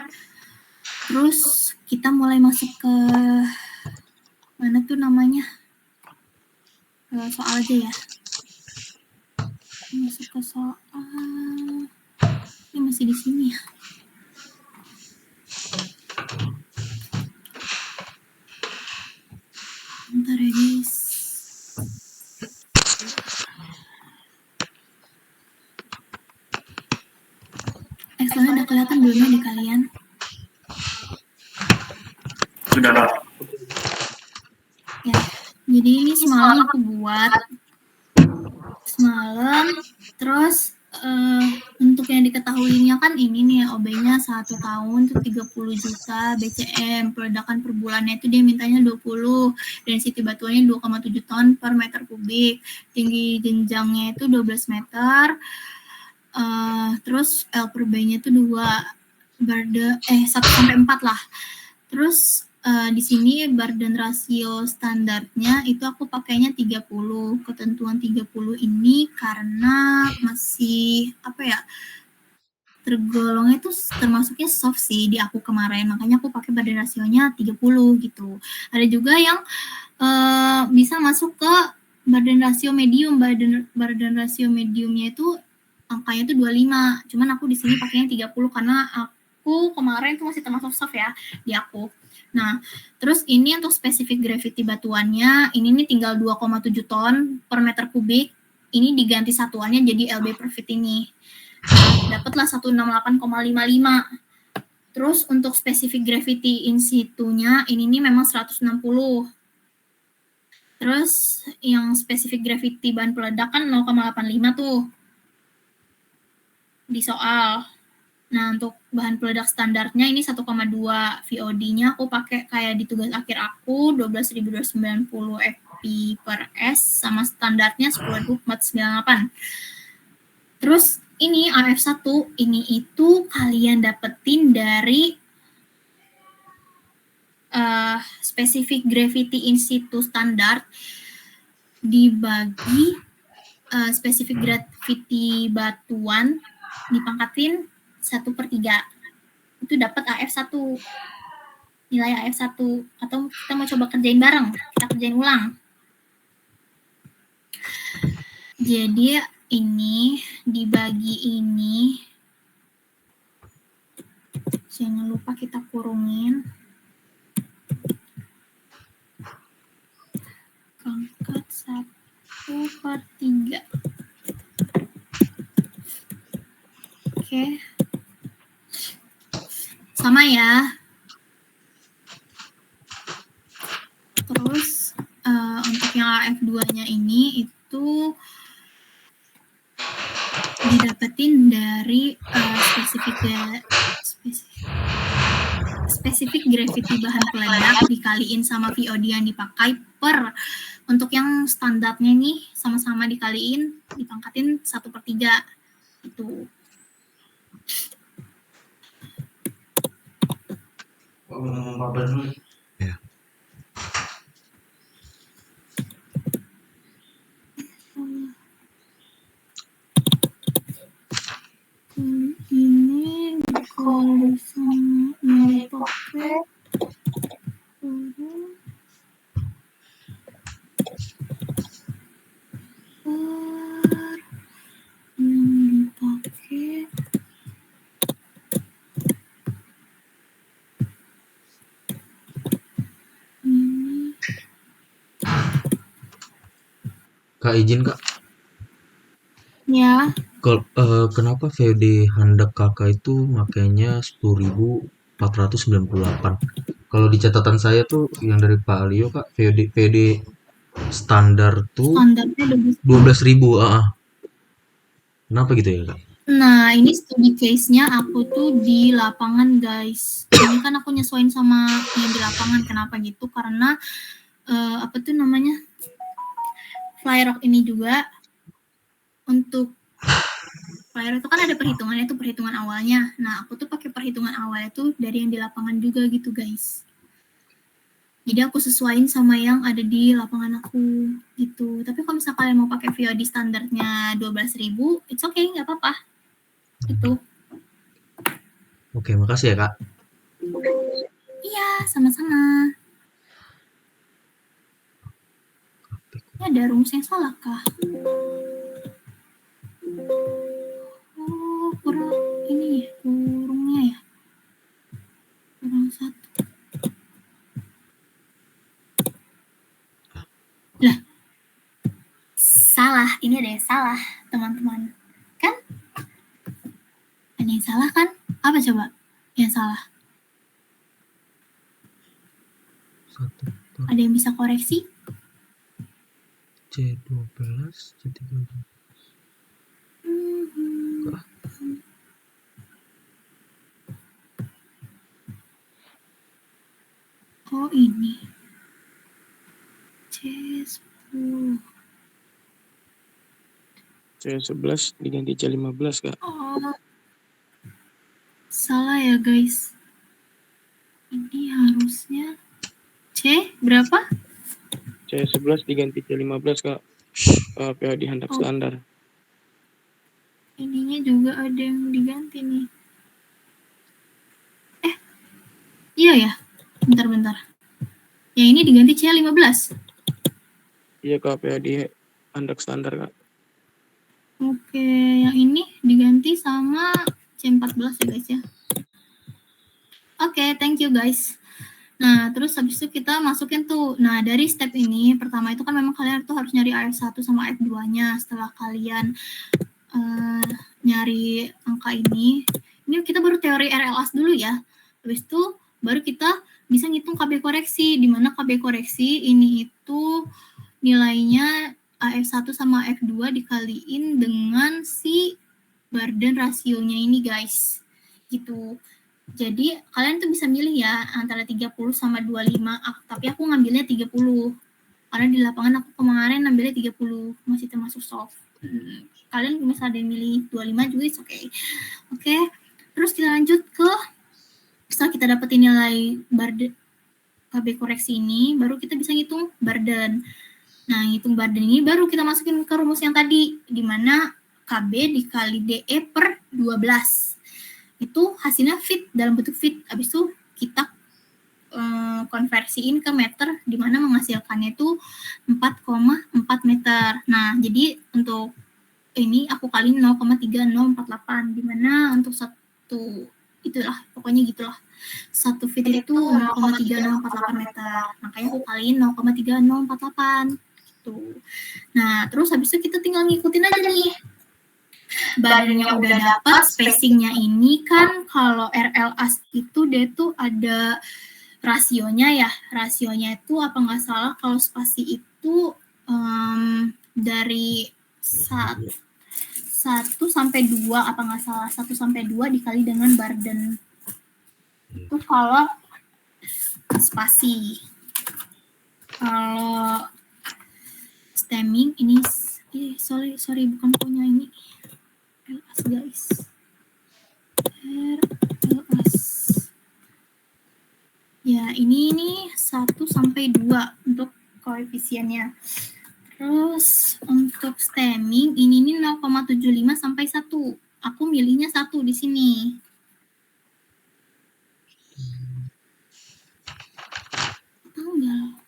Terus kita mulai masuk ke mana tuh namanya? Soal aja ya. Masuk ke soal. Ini masih di sini ya. Bentar ya guys. Excelnya udah kelihatan belum ya di kalian? Sudah lah. Ya, jadi ini semalam aku buat. Semalam, terus untuk yang diketahuinya kan ini nih OB-nya 1 tahun tuh 30 juta BCM, peledakan per bulannya itu dia mintanya 20, density batuannya 2,7 ton per meter kubik, tinggi jenjangnya itu 12 meter, terus L per B-nya itu 2, 1 sampai 4 lah. Terus di sini burden rasio standarnya itu aku pakainya 30. Ketentuan 30 ini karena masih apa ya, tergolongnya itu termasuknya soft sih di aku kemarin, makanya aku pakai burden rasionya 30 gitu. Ada juga yang bisa masuk ke burden rasio medium. Burden rasio mediumnya itu angkanya itu 25. Cuman aku di sini pakainya 30 karena aku kemarin itu masih termasuk soft ya di aku. Nah, terus ini untuk spesifik gravity batuannya, ini nih tinggal 2,7 ton per meter kubik. Ini diganti satuannya jadi LB per feet ini. Nah, dapatlah 168,55. Terus untuk spesifik gravity in situ-nya, ini nih memang 160. Terus yang spesifik gravity bahan peledak kan 0,85 tuh di soal. Nah, untuk bahan peledak standarnya ini 1,2. VOD-nya aku pakai kayak di tugas akhir aku 12.290 fp per S sama standarnya 10.498. Terus ini AF1 ini itu kalian dapetin dari spesifik gravity in situ standar dibagi spesifik gravity batuan dipangkatin 1/3. Itu dapat AF1. Nilai AF1. Atau kita mau coba kerjain bareng. Kita kerjain ulang. Jadi ini dibagi ini. Jangan lupa kita kurungin. Pangkat 1/3. Oke. Sama ya. Terus untuk yang AF2-nya ini itu didapetin dari spesifik gravity bahan peledak dikaliin sama VOD yang dipakai per untuk yang standarnya nih sama-sama dikaliin dipangkatin 1/3 itu. Ya. Ini kalau sama pakai yang dipakai ini. Kak, izin Kak. Ya. Kenapa VOD handap kakak itu makanya 10.498? Kalau di catatan saya tuh yang dari Pak Alio Kak, VOD standar tuh Standarnya 12.000. Kenapa gitu ya Kak? Nah, ini studi case-nya aku tuh di lapangan, guys. Ini kan aku nyesuaiin sama yang di lapangan. Kenapa gitu? Karena apa tuh namanya? Flyrock ini juga untuk Flyrock itu kan ada perhitungannya tuh, perhitungan awalnya. Nah, aku tuh pakai perhitungan awalnya tuh dari yang di lapangan juga gitu, guys. Jadi aku sesuaiin sama yang ada di lapangan aku gitu. Tapi kalau misalnya kalian mau pakai VOD standarnya 12.000, it's okay, nggak apa-apa. Itu. Oke, makasih ya Kak. Iya, sama-sama. Ini ada rumus yang salah kah? Oh, kurang ini kurungnya ya. Kurang 1. Lah. Salah, ini ada yang salah, teman-teman. Kan? Ada yang salah kan? Apa coba yang salah? Ada yang bisa koreksi? C12, C13. Oh, ini. C10. C11 diganti C15 Kak. Oh. Salah ya, guys. Ini harusnya C berapa? C11 diganti C15 Kak. PH di handap standar. Ininya juga ada yang diganti nih. Iya ya? Bentar. Yang ini diganti C15. Iya Kak, PH di handap standar Kak. Oke, yang ini diganti sama C14 ya guys ya. Oke, thank you guys. Nah, terus habis itu kita masukin tuh. Nah, dari step ini, pertama itu kan memang kalian tuh harus nyari AF1 sama AF2-nya. Setelah kalian nyari angka ini kita baru teori RLAS dulu ya. Habis itu baru kita bisa ngitung KB koreksi, di mana KB koreksi ini itu nilainya AF1 sama AF2 dikaliin dengan si burden rasionya ini guys. Gitu. Jadi kalian tuh bisa milih ya antara 30 sama 25, tapi aku ngambilnya 30. Karena di lapangan aku kemarin ngambilnya 30, masih termasuk soft. Kalian misalnya milih 25 juga oke. Oke. Terus kita lanjut ke setelah kita dapetin nilai burden KB koreksi ini, baru kita bisa ngitung burden. Nah, ngitung burden ini baru kita masukin ke rumus yang tadi, di mana KB dikali DE per 12. Itu hasilnya fit, dalam bentuk fit. Habis itu kita konversiin ke meter, di mana menghasilkannya itu 4,4 meter. Nah, jadi untuk ini aku kali 0,3048, di mana untuk satu, itulah, pokoknya gitulah. Satu fit itu 0,3048 meter. Makanya aku kaliin 0,3048. Gitu. Nah, terus habis itu kita tinggal ngikutin aja nih. Badannya udah dapat, spacingnya ini kan kalau RLAS itu dia tuh ada rasionya ya. Rasionya itu apa nggak salah kalau spasi itu dari 1 sampai 2 apa nggak salah, 1 sampai 2 dikali dengan burden. Itu kalau spasi. Kalau stemming ini sorry bukan punya ini. RLAS guys. RLAS. Ya, ini 1 sampai 2 untuk koefisiennya. Terus untuk stemming ini 0,75 sampai 1. Aku milihnya 1 di sini. Tahu enggak?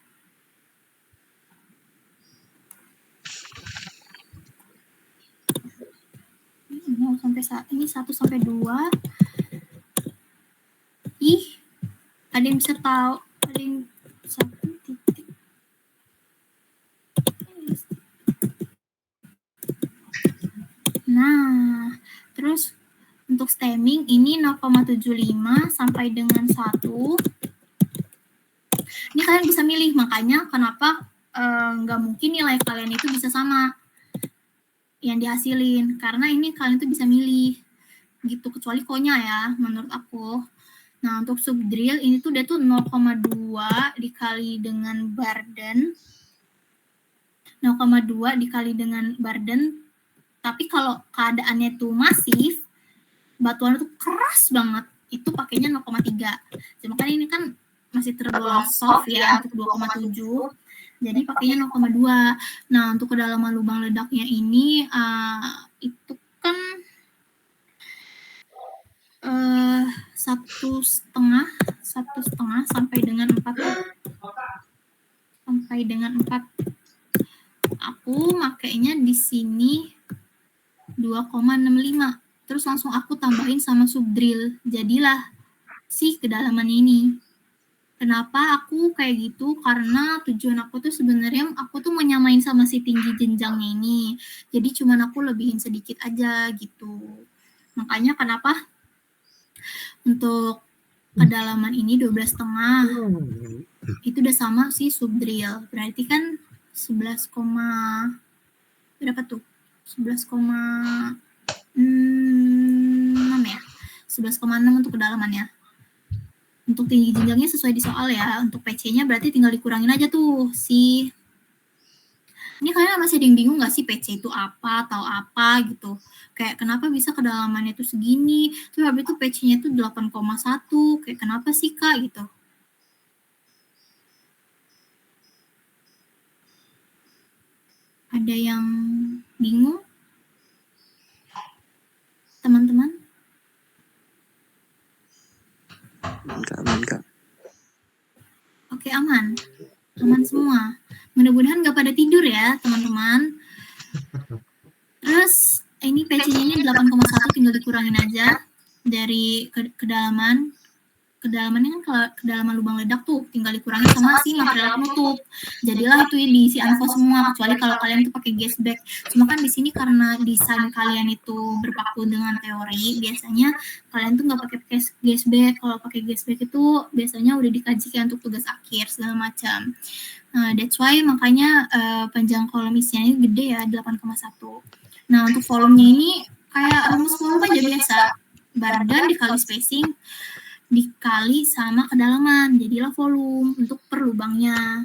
Sampai saat ini 1 sampai 2. Ada yang bisa tahu? Ada yang 1 titik. Nah, terus untuk stemming ini 0,75 sampai dengan 1. Ini kalian bisa milih, makanya kenapa nggak mungkin nilai kalian itu bisa sama yang dihasilin, karena ini kalian tuh bisa milih gitu, kecuali konya ya menurut aku. Nah, untuk subdrill ini tuh dia tuh 0,2 dikali dengan burden, 0,2 dikali dengan burden, tapi kalau keadaannya tuh masif, batuan itu keras banget, itu pakainya 0,3. Cuma kan ini kan masih tergolong soft ya, untuk 2,7. Jadi pakainya 0,2. Nah, untuk kedalaman lubang ledaknya ini itu kan 1,5 sampai dengan 4. Aku makainya di sini 2,65. Terus langsung aku tambahin sama subdrill. Jadilah si kedalaman ini. Kenapa aku kayak gitu? Karena tujuan aku tuh sebenarnya aku tuh mau nyamain sama si tinggi jenjangnya ini. Jadi cuman aku lebihin sedikit aja gitu. Makanya kenapa untuk kedalaman ini 12,5 itu udah sama si subdrill. Berarti kan 11, berapa tuh? 11,6 ya. 11,6 untuk kedalamannya. Untuk tinggi jenjangnya sesuai di soal ya. Untuk PC-nya berarti tinggal dikurangin aja tuh si. Ini kalian masih ada yang bingung nggak sih PC itu apa atau apa gitu? Kayak kenapa bisa kedalamannya tuh segini? Terus habis itu PC-nya tuh 8,1. Kayak kenapa sih Kak gitu? Ada yang bingung? Teman-teman? Aman, Kak. Oke, aman. Aman semua. Mudah-mudahan nggak pada tidur ya, teman-teman. Terus, ini PC-nya 8,1 tinggal dikurangin aja dari kedalaman kedalamannya kan kalau kedalaman lubang ledak tuh tinggal dikurangi sama si material penutup. Jadilah itu diisi ANFO semua, kecuali kalau kalian tuh pakai gas bag. Cuma kan di sini karena desain kalian itu berpaku dengan teori, biasanya kalian tuh nggak pakai gas bag. Kalau pakai gas bag itu biasanya udah dikaji kayak untuk tugas akhir segala macam. That's why makanya panjang kolom isiannya gede ya, 8,1. Nah, untuk volumenya ini kayak rumus volume aja biasa. Badan dikali spacing dikali sama kedalaman, jadilah volume untuk per lubangnya.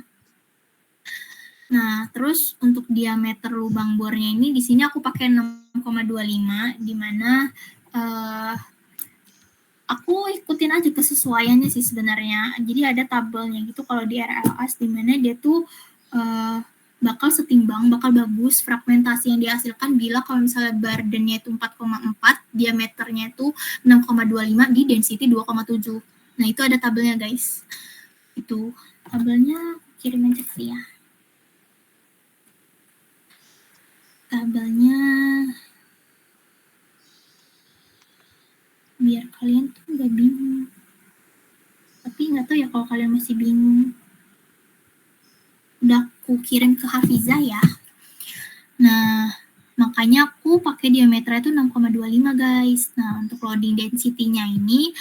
Nah, terus untuk diameter lubang bornya ini di sini aku pakai 6,25, di mana aku ikutin aja kesesuaiannya sih sebenarnya. Jadi ada tabelnya gitu kalau di RLS, di mana dia tuh bakal setimbang, bakal bagus fragmentasi yang dihasilkan bila kalau misalnya burdennya itu 4,4, diameternya itu 6,25 di density 2,7. Nah, itu ada tabelnya, guys. Itu tabelnya kirim aja ke ya. Tabelnya biar kalian tuh nggak bingung. Tapi nggak tahu ya kalau kalian masih bingung. Udah aku kirim ke Hafizah ya. Nah, makanya aku pakai diameternya itu 6,25 guys. Nah, untuk loading density-nya ini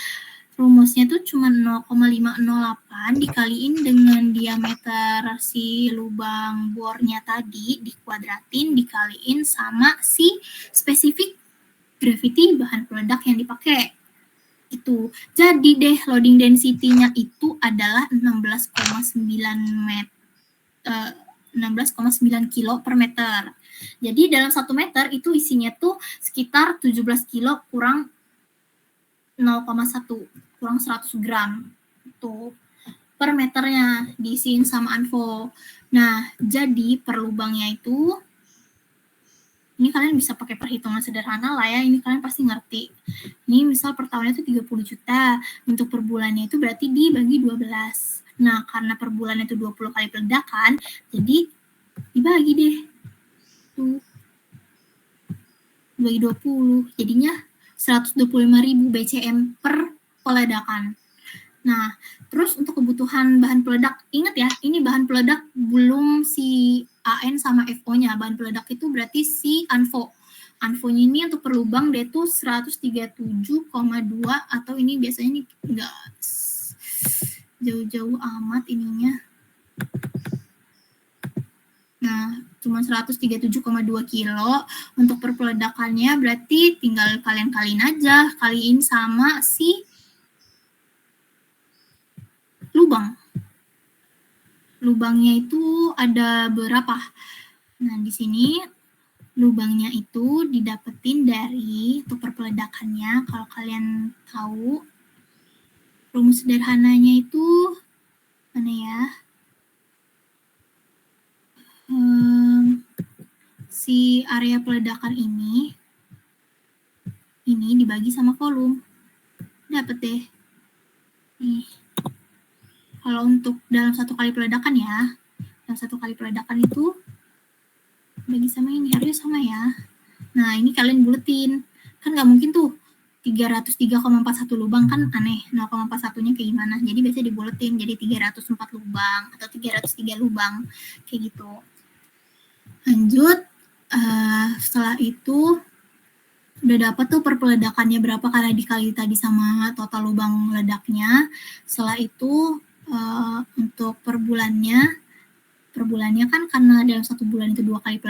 rumusnya tuh cuma 0,508 dikaliin dengan diameter si lubang bornya tadi, dikuadratin, dikaliin sama si spesifik gravity bahan peledak yang dipakai. Itu. Jadi deh loading density-nya itu adalah 16,9 kilo per meter. Jadi dalam 1 meter itu isinya tuh sekitar 17 kilo kurang 0,1, kurang 100 gram. Itu per meternya diisiin sama ANFO. Nah, jadi per lubangnya itu, ini kalian bisa pakai perhitungan sederhana lah ya, ini kalian pasti ngerti. Ini misal per tahunnya itu 30 juta, untuk per bulannya itu berarti dibagi 12. Nah, karena per bulan itu 20 kali peledakan, jadi dibagi deh. Tuh. Dibagi 20, jadinya 125.000 BCM per peledakan. Nah, terus untuk kebutuhan bahan peledak, ingat ya, ini bahan peledak belum si AN sama FO-nya. Bahan peledak itu berarti si ANFO. ANFO-nya ini untuk per lubang dia tuh 137,2, atau ini biasanya ini enggak jauh-jauh amat ininya. Nah, cuma 137,2 kilo untuk per peledakannya, berarti tinggal kalian kaliin aja, kaliin sama si lubang. Lubangnya itu ada berapa? Nah, di sini lubangnya itu didapetin dari untuk per peledakannya, kalau kalian tahu rumus sederhananya itu mana ya? Si area peledakan ini dibagi sama volume. Dapat deh. Nih. Kalau untuk dalam 1 kali peledakan ya, dalam 1 kali peledakan itu bagi sama ini, harusnya sama ya. Nah, ini kalian buletin. Kan nggak mungkin tuh 303,41 lubang, kan aneh, 0,41-nya kayak gimana. Jadi biasanya dibuletin jadi 304 lubang atau 303 lubang, kayak gitu. Lanjut, setelah itu udah dapat tuh per peledakannya berapa karena dikali tadi sama total lubang ledaknya. Setelah itu untuk per bulannya kan karena dalam 1 bulan itu 20 kali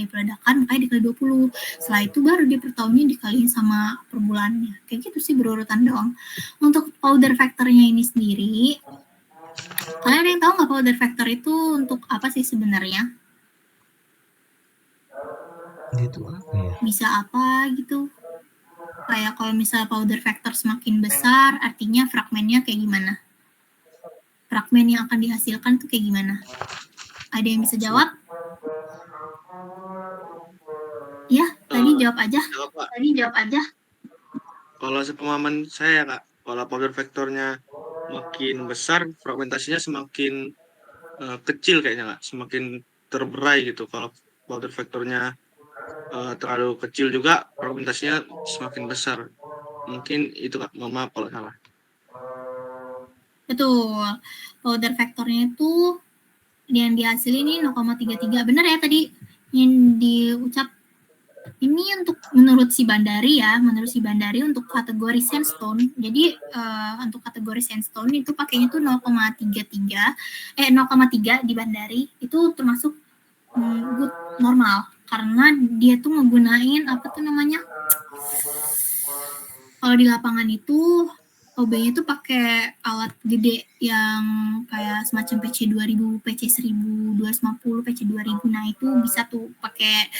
peledakan, makanya dikali 20. Setelah itu baru dia per tahunnya dikaliin sama per bulannya. Kayak gitu sih, berurutan doang. Untuk powder factor-nya ini sendiri, kalian ada yang tahu nggak powder factor itu untuk apa sih sebenarnya? Itu apa ya? Bisa apa gitu? Kayak kalau misalnya powder factor semakin besar, artinya fragmennya kayak gimana? Fragmen yang akan dihasilkan tuh kayak gimana? Ada yang bisa jawab? Ya, tadi jawab aja. Kalau sepemahaman saya, Kak, kalau powder factornya makin besar, fragmentasinya semakin kecil kayaknya, Kak. Semakin terberai gitu. Kalau powder factornya terlalu kecil juga, fragmentasinya semakin besar. Mungkin itu, Kak. Maaf kalau salah. Betul. Powder factornya itu yang dihasilin ini 0,33. Benar ya tadi yang diucap. Ini untuk menurut si Bandari ya, untuk kategori sandstone. Jadi untuk kategori sandstone itu pakainya tuh 0,3 di Bandari itu termasuk good normal karena dia tuh ngegunain apa tuh namanya? Kalau di lapangan itu OB-nya tuh pakai alat gede yang kayak semacam PC 2000, PC 1250, PC 2000. Nah, itu bisa tuh pakai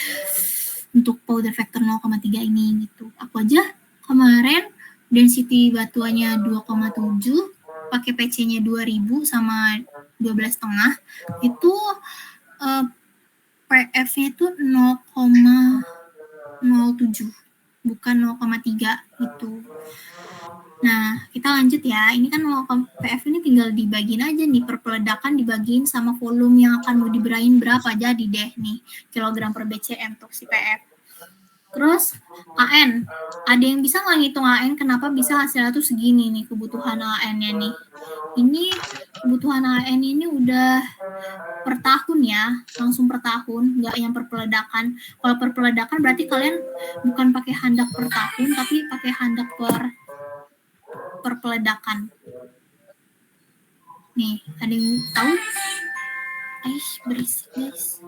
untuk powder factor 0,3 ini gitu. Aku aja kemarin density batuannya 2,7, pakai PC-nya 2000 sama 12,5 itu PF-nya itu 0,07 bukan 0,3 gitu. Nah, kita lanjut ya. Ini kan PF ini tinggal dibagiin aja nih, per peledakan dibagiin sama volume yang akan mau diberain berapa, jadi deh nih kilogram per BCM untuk si PF. Terus AN, ada yang bisa nggak ngitung AN kenapa bisa hasilnya tuh segini nih kebutuhan AN-nya nih. Ini kebutuhan AN ini udah per tahun ya, langsung per tahun, nggak yang per peledakan. Kalau per peledakan berarti kalian bukan pakai handak per tahun, tapi pakai handak per peledakan. Nih, ada yang tahu? Berisik guys.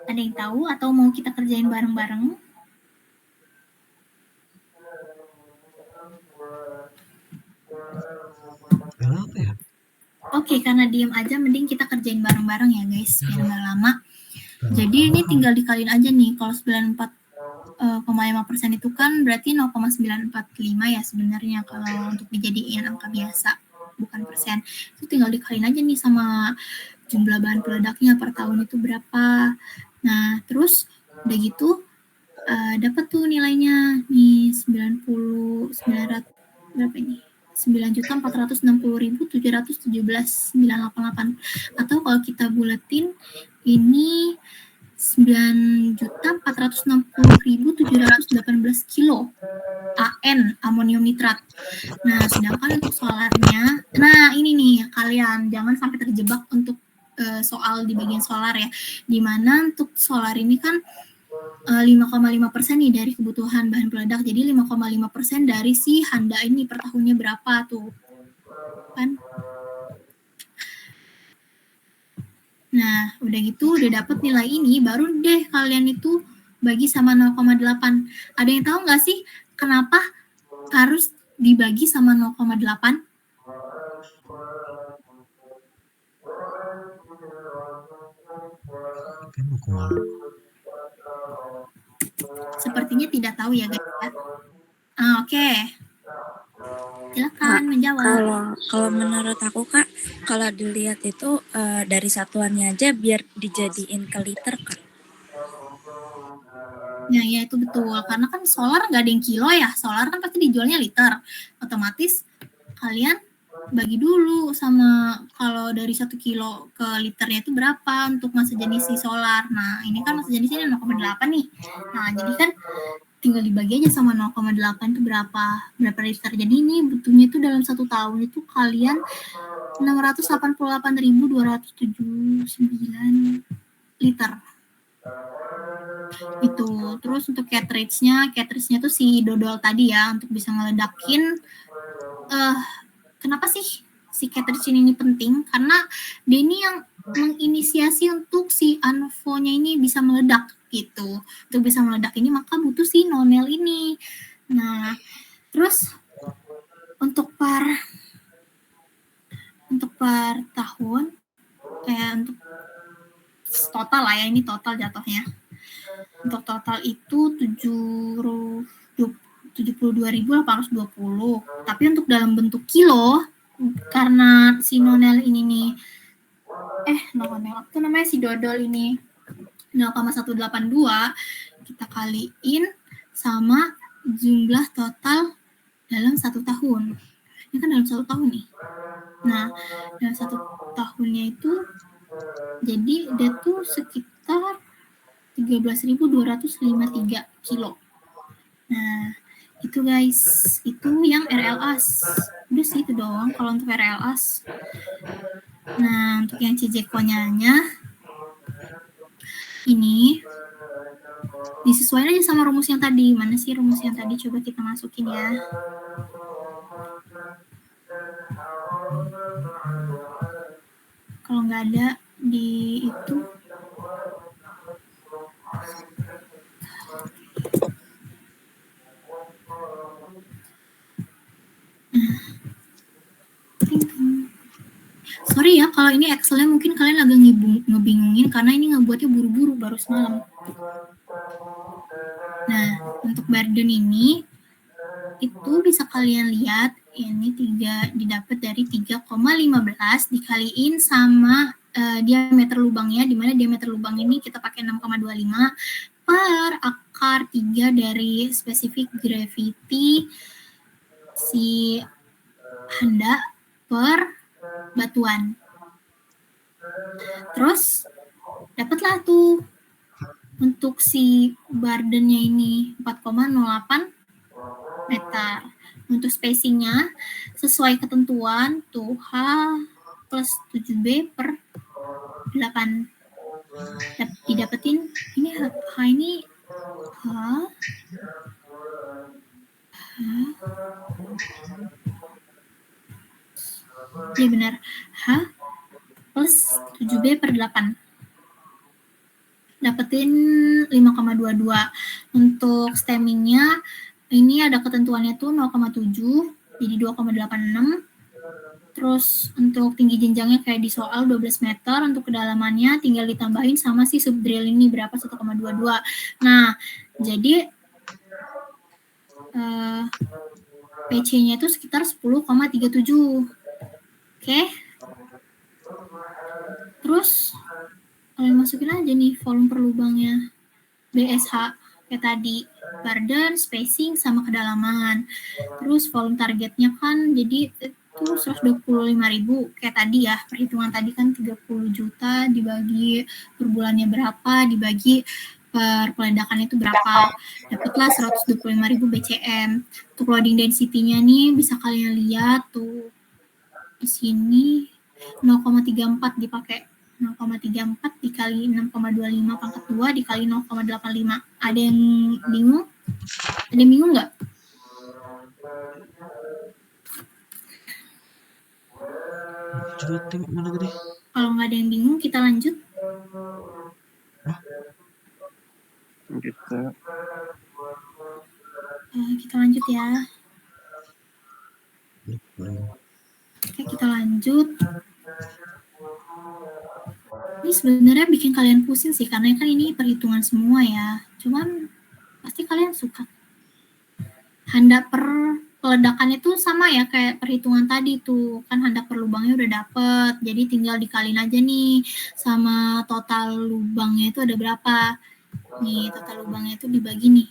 Ada yang tahu atau mau kita kerjain bareng-bareng? Kenapa ya? Oke, karena diem aja mending kita kerjain bareng-bareng ya guys, biar nggak lama. Jadi ini tinggal dikaliin aja nih, kalau 94,5% itu kan berarti 0,945 ya sebenarnya kalau untuk dijadiin angka biasa, bukan persen. Itu tinggal dikaliin aja nih sama jumlah bahan peledaknya per tahun itu berapa. Nah, terus udah gitu dapat tuh nilainya nih 900 berapa ini? 9.460.717,988 atau kalau kita buletin ini 9.460.718 kilo AN amonium nitrat. Nah, sedangkan untuk solarnya, nah ini nih kalian jangan sampai terjebak untuk soal di bagian solar ya, dimana untuk solar ini kan 5,5% nih dari kebutuhan bahan peledak, jadi 5,5% dari si handa ini per tahunnya berapa tuh kan. Nah, udah gitu, udah dapet nilai ini, baru deh kalian itu bagi sama 0,8. Ada yang tahu nggak sih kenapa harus dibagi sama 0,8? Sepertinya tidak tahu ya guys ya. Oke. Silakan menjawab. Kalau menurut aku Kak, kalau dilihat itu dari satuannya aja biar dijadiin ke liter Kak. Nah, ya itu betul. Karena kan solar nggak ada yang kilo ya. Solar kan pasti dijualnya liter. Otomatis kalian bagi dulu sama kalau dari 1 kilo ke liternya itu berapa untuk masa jenis si solar. Nah, ini kan masa jenisnya 0,8 nih. Nah, jadi kan tinggal dibagi aja sama 0,8 itu berapa liter. Jadi ini butuhnya itu dalam 1 tahun itu kalian 688.279 liter. Itu. Terus untuk cartridge-nya tuh si dodol tadi ya, untuk bisa ngeledakin. Kenapa sih si cartridge ini penting? Karena dia ini yang menginisiasi untuk si ANFO-nya ini bisa meledak gitu. Untuk bisa meledak ini maka butuh si nonel ini. Nah, terus untuk per tahun untuk total lah ya, ini total jatuhnya. Untuk total itu 72.820. Tapi untuk dalam bentuk kilo, karena si nonel ini nih, itu namanya si dodol ini 0,182, kita kaliin sama jumlah total dalam 1 tahun. Ini kan dalam 1 tahun nih. Nah, dalam 1 tahunnya itu jadi dia tuh sekitar 13.253 kilo. Nah, Itu guys, itu yang RLAS. Udah sih itu doang kalau untuk RLAS. Nah, untuk yang CJKO-nya ini disesuaikan aja sama rumus yang tadi. Mana sih rumus yang tadi? Coba kita masukin ya. Kalau nggak ada di itu, sorry ya kalau ini Excelnya mungkin kalian agak ngebingungin karena ini ngebuatnya buru-buru baru semalam. Nah, untuk burden ini itu bisa kalian lihat ini didapat dari 3,15 dikaliin sama diameter lubangnya, di mana diameter lubang ini kita pakai 6,25 per akar 3 dari specific gravity si handa per batuan. Terus dapatlah tuh untuk si burdennya ini 4,08 meter. Untuk spacingnya sesuai ketentuan tuh H plus 7B per 8. Didapetin ini H ini H ya benar, H plus 7B per 8. Dapetin 5,22. Untuk stemmingnya ini ada ketentuannya tuh 0,7 jadi 2,86. Terus untuk tinggi jenjangnya kayak di soal 12 meter, untuk kedalamannya tinggal ditambahin sama si subdrill ini berapa 1,22. Nah, jadi PC-nya itu sekitar 10,37. Oke. Terus kalian masukin aja nih volume per lubangnya. BSH kayak tadi, burden, spacing, sama kedalaman. Terus volume targetnya kan jadi itu 125.000 kayak tadi ya. Perhitungan tadi kan 30 juta dibagi per bulannya berapa, dibagi per peledakan itu berapa. Dapatlah 125.000 BCM. Untuk loading density-nya nih bisa kalian lihat tuh di sini 0,34 dipakai 0,34 dikali 6,25 pangkat 2 dikali 0,85. Ada yang bingung? Ada yang bingung nggak? Coba tengok mana tadi? Kalau nggak ada yang bingung, kita lanjut. Kita lanjut ya. Oke, kita lanjut. Ini sebenarnya bikin kalian pusing sih, karena kan ini perhitungan semua ya. Cuman pasti kalian suka. Handak per peledakan itu sama ya kayak perhitungan tadi tuh. Kan handak per lubangnya udah dapet. Jadi tinggal dikaliin aja nih sama total lubangnya itu ada berapa. Nih, total lubangnya itu dibagi nih.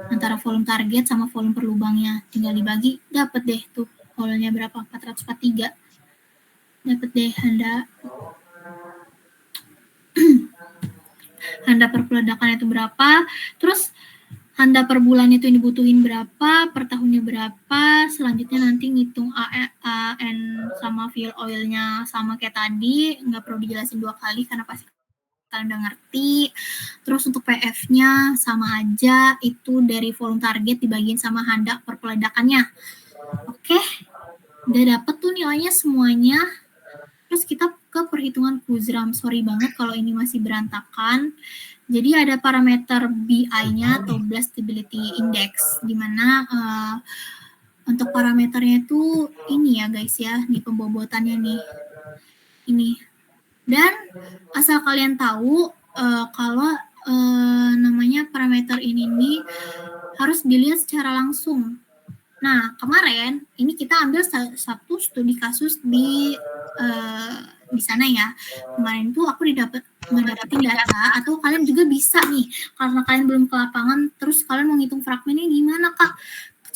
Antara volume target sama volume per lubangnya. Tinggal dibagi, dapet deh tuh. Volumenya berapa? 443. Dapet deh Handa per peledakan itu berapa, terus Handa per bulan itu dibutuhin berapa, per tahunnya berapa, selanjutnya nanti ngitung AN sama fuel oilnya sama kayak tadi, nggak perlu dijelasin 2 kali karena pasti kalian udah ngerti. Terus untuk PF-nya sama aja, itu dari volume target dibagiin sama Handa per peledakannya. Oke, udah dapet tuh nilainya semuanya. Terus kita ke perhitungan Kuzram. Sorry banget kalau ini masih berantakan. Jadi ada parameter BI-nya atau Blast Stability Index, di mana untuk parameternya itu ini ya guys ya, di pembobotannya nih. Ini. Dan asal kalian tahu kalau namanya parameter ini nih harus dilihat secara langsung. Nah, kemarin ini kita ambil satu studi kasus di sana ya. Kemarin itu aku ngedapetin data, atau kalian juga bisa nih, karena kalian belum ke lapangan, terus kalian mau ngitung fragmennya gimana Kak?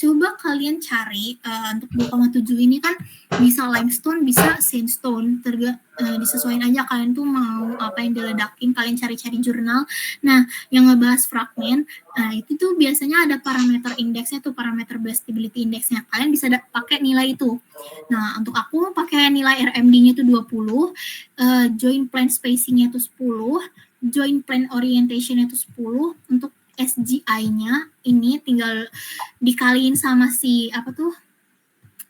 coba kalian cari untuk 2,7 ini kan bisa limestone, bisa sandstone, disesuaikan aja kalian tuh mau apa yang diledakin, kalian cari-cari jurnal. Nah, yang ngebahas fragmen, itu tuh biasanya ada parameter indeksnya tuh, parameter blastability indexnya. Kalian bisa pakai nilai itu. Nah, untuk aku pakai nilai RMD-nya itu 20, joint plane spacing-nya itu 10, joint plane orientation-nya itu 10, untuk SGI-nya ini tinggal dikaliin sama si apa tuh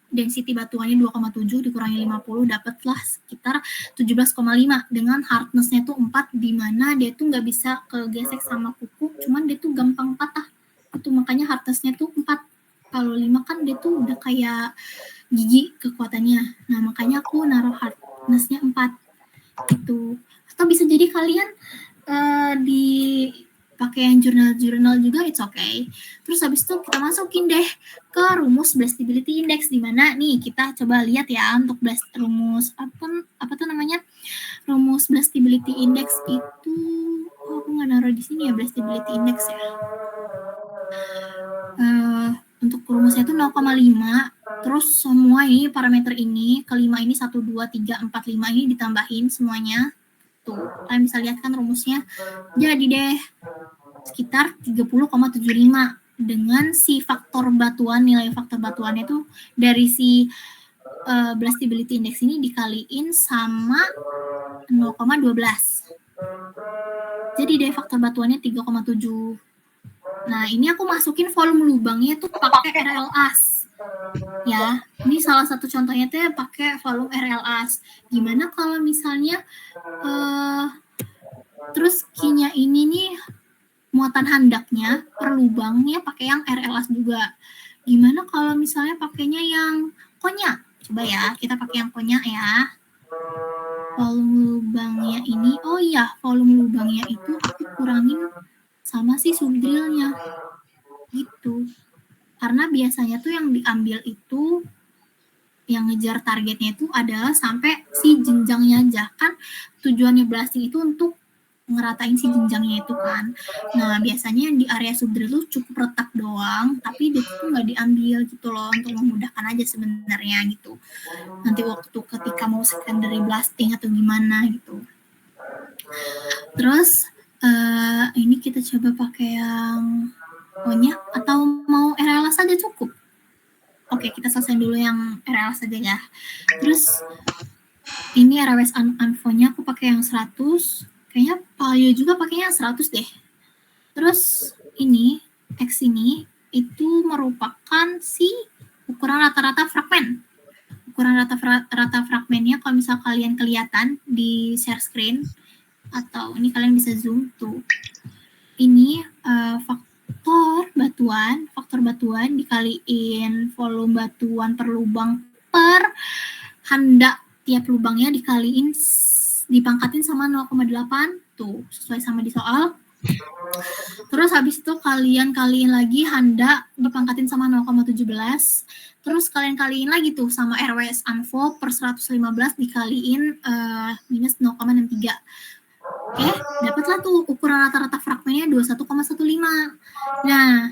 density batuannya 2,7 dikurangi 50 dapatlah sekitar 17,5 dengan hardness-nya tuh 4, di mana dia tuh nggak bisa kegesek sama kuku, cuman dia tuh gampang patah. Itu makanya hardness-nya tuh 4. Kalau 5 kan dia tuh udah kayak gigi kekuatannya. Nah, makanya aku naruh hardness-nya 4 itu. Atau bisa jadi kalian di pakai yang jurnal juga, it's okay. Terus habis itu kita masukin deh ke rumus blastability index, di mana nih kita coba lihat ya untuk rumus apa tuh namanya, rumus blastability index itu aku nggak naruh di sini ya, blastability index ya. Untuk rumusnya itu 0,5, terus semua ini parameter ini, kelima ini 1, 2, 3, 4, 5 ini ditambahin semuanya. Tuh, kalian bisa lihat kan rumusnya. Jadi deh sekitar 30,75 dengan si faktor batuan, nilai faktor batuannya itu dari si blastability index ini dikaliin sama 0,12. Jadi deh faktor batuannya 3,7. Nah, ini aku masukin volume lubangnya tuh pakai RLAS. Ya, ini salah satu contohnya tuh pakai volume RLAS. Gimana kalau misalnya terus Q-nya ini nih muatan handaknya per lubangnya pakai yang RLAS juga. Gimana kalau misalnya pakainya yang konyak? Coba ya, kita pakai yang konyak ya. Volume lubangnya ini, oh iya, volume lubangnya itu aku kurangin sama si subdrillnya. Gitu. Karena biasanya tuh yang diambil itu, yang ngejar targetnya itu adalah sampai si jenjangnya aja. Kan tujuannya blasting itu untuk ngeratain si jenjangnya itu kan. Nah, biasanya di area subdrill tuh cukup retak doang, tapi dia tuh nggak diambil gitu loh, untuk memudahkan aja sebenarnya gitu. Nanti waktu ketika mau secondary blasting atau gimana gitu. Terus ini kita coba pakai yang konyak atau mau RLAS aja cukup. Oke, kita selesai dulu yang RLAS aja ya. Terus ini RWS Anfo-nya aku pakai yang 100. Kayaknya Palio juga pakainya 100 deh. Terus ini, X ini, itu merupakan si ukuran rata-rata fragmen. Ukuran rata fragmennya kalau misal kalian kelihatan di share screen, atau ini kalian bisa zoom tuh. Ini faktor batuan dikaliin volume batuan per lubang per handak tiap lubangnya dipangkatin sama 0,8 tuh, sesuai sama di soal. Terus habis itu kalian kaliin lagi handa dipangkatin sama 0,17. Terus kalian kaliin lagi tuh sama RWS Anfo per 115 dikaliin minus 0,63. Oke, dapatlah tuh ukuran rata-rata fragmennya 21,15. Nah,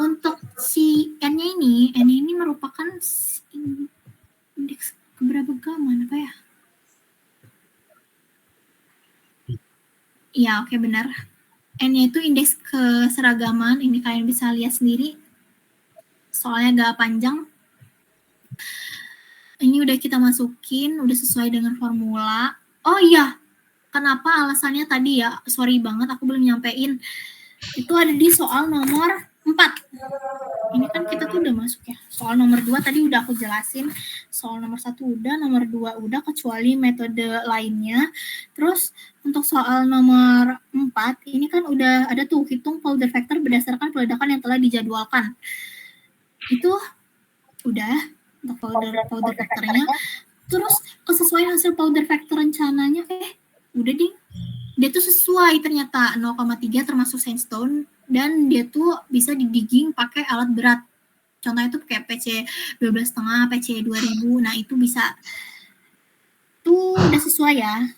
untuk si N-nya ini merupakan indeks keberagaman apa ya? Iya, oke, benar. N-nya itu indeks keseragaman. Ini kalian bisa lihat sendiri. Soalnya agak panjang. Ini udah kita masukin, udah sesuai dengan formula. Oh iya, kenapa alasannya tadi ya? Sorry banget, aku belum nyampein. Itu ada di soal nomor 4. Ini kan kita tuh udah masuk ya. Soal nomor 2 tadi udah aku jelasin. Soal nomor 1 udah, nomor 2 udah, kecuali metode lainnya. Terus untuk soal nomor 4, ini kan udah ada tuh hitung powder factor berdasarkan peledakan yang telah dijadwalkan. Itu udah untuk powder factornya. Terus kesesuaian hasil powder factor rencananya, udah ding. Dia tuh sesuai ternyata 0,3 termasuk sandstone, dan dia tuh bisa didigging pakai alat berat. Contohnya tuh kayak PC 12,5, PC 2000. Nah, itu bisa. Tuh udah sesuai ya.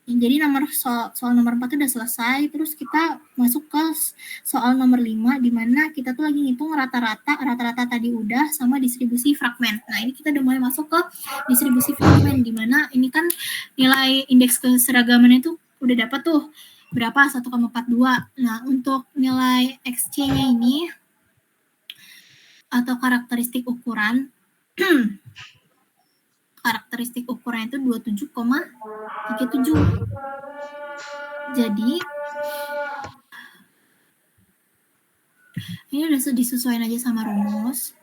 Jadi soal nomor 4 udah selesai, terus kita masuk ke soal nomor 5, di mana kita tuh lagi ngitung rata-rata tadi udah sama distribusi fragmen. Nah, ini kita udah mulai masuk ke distribusi fragmen, di mana ini kan nilai indeks keseragaman itu udah dapat tuh berapa, 1,42. Nah, untuk nilai XC-nya ini atau karakteristik ukuran itu 27,37. Jadi ini udah disesuaikan aja sama rumus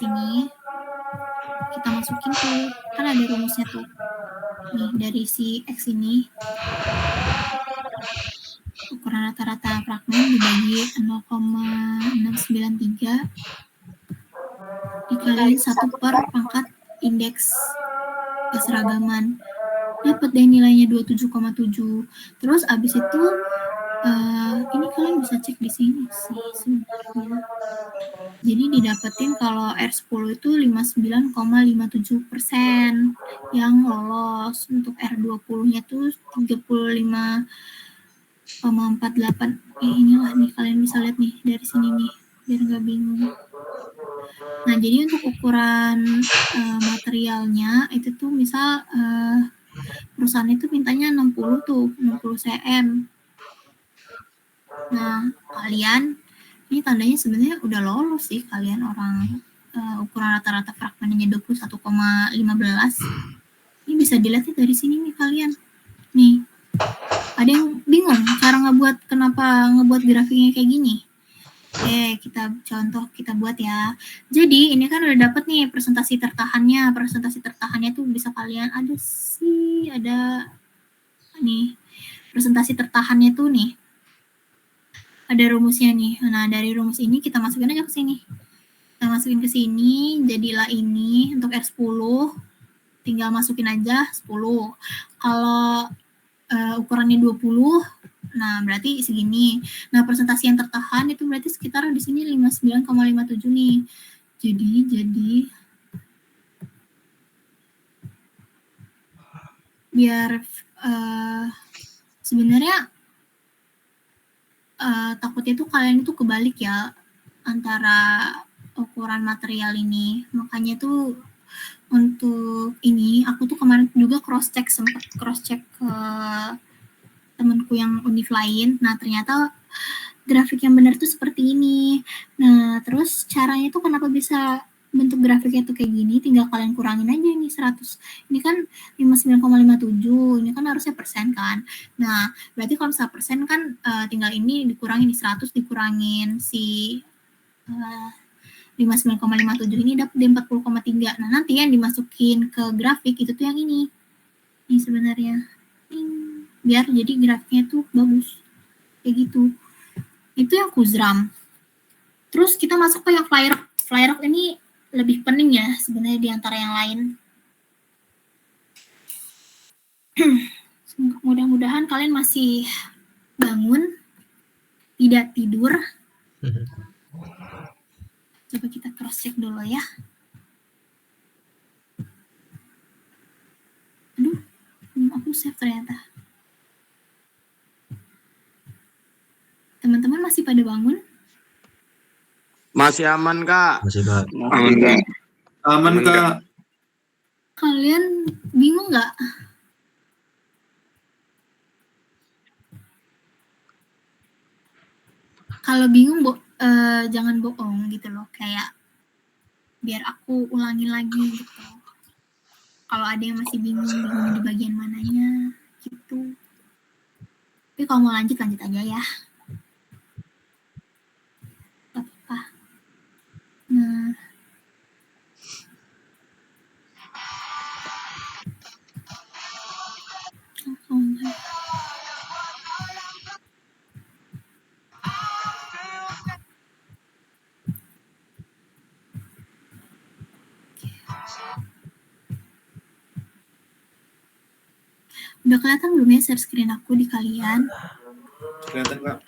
ini kita masukin tuh, kan ada rumusnya tuh nih, dari si X ini ukuran rata-rata fragmen dibagi 0,693 dikali 1 per pangkat indeks keseragaman, dapat deh nilainya 27,7. Terus abis itu ini kalian bisa cek di sini sih sebenarnya. Jadi didapetin kalau R10 itu 59,57% yang lolos. Untuk R20-nya tuh 35,48. Inilah nih, kalian bisa lihat nih dari sini nih, biar nggak bingung. Nah, jadi untuk ukuran materialnya itu tuh misal perusahaan itu mintanya 60 cm. Nah, kalian ini tandanya sebenarnya udah lolos sih kalian orang ukuran rata-rata fragmennya 21,15. Ini bisa dilihat dari sini nih kalian. Nih, ada yang bingung cara kenapa ngebuat grafiknya kayak gini? Oke, kita buat ya. Jadi ini kan udah dapet nih presentasi tertahannya. Presentasi tertahannya tuh bisa kalian ada nih presentasi tertahannya tuh nih. Ada rumusnya nih. Nah, dari rumus ini kita masukin aja ke sini. Kita masukin ke sini, jadilah ini untuk R10. Tinggal masukin aja 10. Kalau ukurannya 20, nah berarti segini. Nah, presentasi yang tertahan itu berarti sekitar di sini 59,57 nih. Jadi biar sebenarnya takutnya tuh kalian itu kebalik ya antara ukuran material ini. Makanya tuh untuk ini aku tuh kemarin juga sempat cross check ke temanku yang univ lain. Nah, ternyata grafik yang benar tuh seperti ini. Nah, terus caranya tuh kenapa bisa bentuk grafiknya tuh kayak gini, tinggal kalian kurangin aja ini 100. Ini kan 59,57, ini kan harusnya persen kan. Nah, berarti kalau misalnya persen kan tinggal ini dikurangin 100 dikurangin si 59,57 ini dapat 40,3. Nah, nanti yang dimasukin ke grafik itu tuh yang ini. Ini sebenarnya. Biar jadi grafiknya tuh bagus. Kayak gitu. Itu yang Kuzram. Terus kita masuk ke yang Flyrock. Flyrock ini lebih pening ya sebenarnya di antara yang lain. Mudah-mudahan kalian masih bangun, tidak tidur. Coba kita cross check dulu ya. Aduh, aku save ternyata. Teman-teman masih pada bangun? Masih aman, Kak. Masih, Kak. Aman, Kak. Kalian bingung nggak? Kalau bingung, jangan bohong gitu loh. Kayak biar aku ulangi lagi gitu. Kalau ada yang masih bingung di bagian mananya gitu. Tapi kalau mau lanjut aja ya. Gak apa-apa. Nah. Udah kelihatan belum ya share screen aku di kalian? Kelihatan, Kak.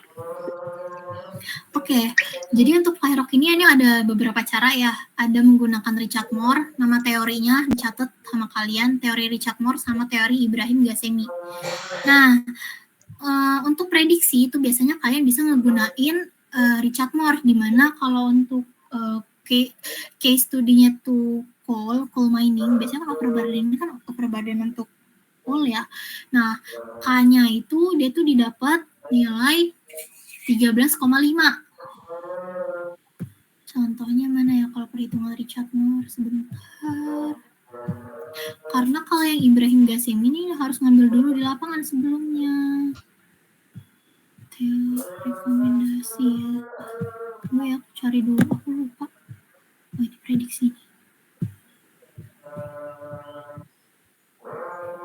Oke. Oke, jadi untuk Flyrock ini ada beberapa cara ya. Ada menggunakan Richard Moore, nama teorinya dicatat sama kalian, teori Richard Moore sama teori Ibrahim Ghasemi. Nah, untuk prediksi itu biasanya kalian bisa ngegunain Richard Moore, di mana kalau untuk case studinya tuh coal mining, biasanya kan over burden untuk coal ya. Nah, K-nya itu dia tuh didapat nilai 13,5. Contohnya mana ya kalau perhitungan Richard Moore? Sebentar. Karena kalau yang Ibrahim Ghasemi ini harus ngambil dulu di lapangan sebelumnya. Rekomendasi ya. Tunggu ya, aku cari dulu, aku lupa. Oh, ini prediksi.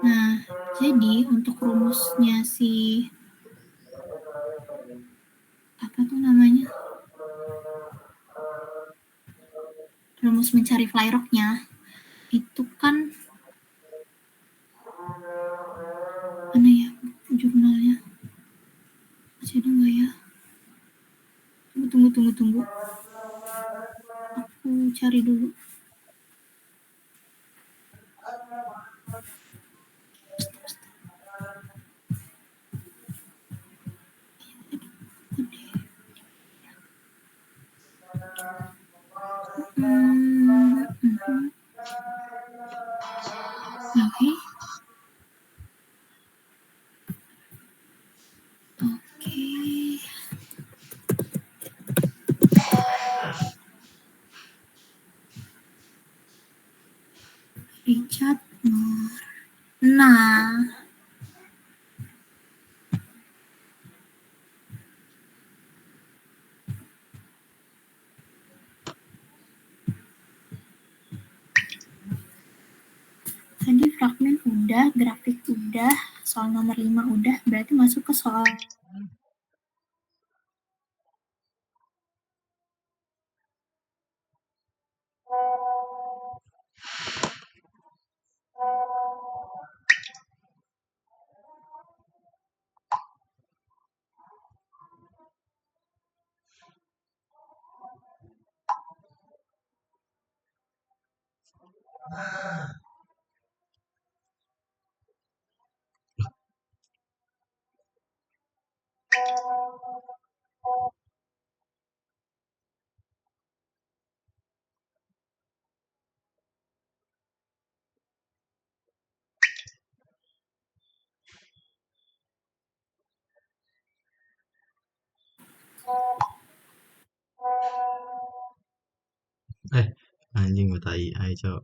Nah, jadi untuk rumusnya si apa tuh namanya? Rumus mencari Flyrock-nya itu kan mana ya jurnalnya? Masih ada nggak ya? Tunggu. Aku cari dulu. Oke. Richard Moore. Nah, tadi fragmen udah, grafik udah, soal nomor 5 udah, berarti masuk ke soal Anjing gue tai. Ayo coba.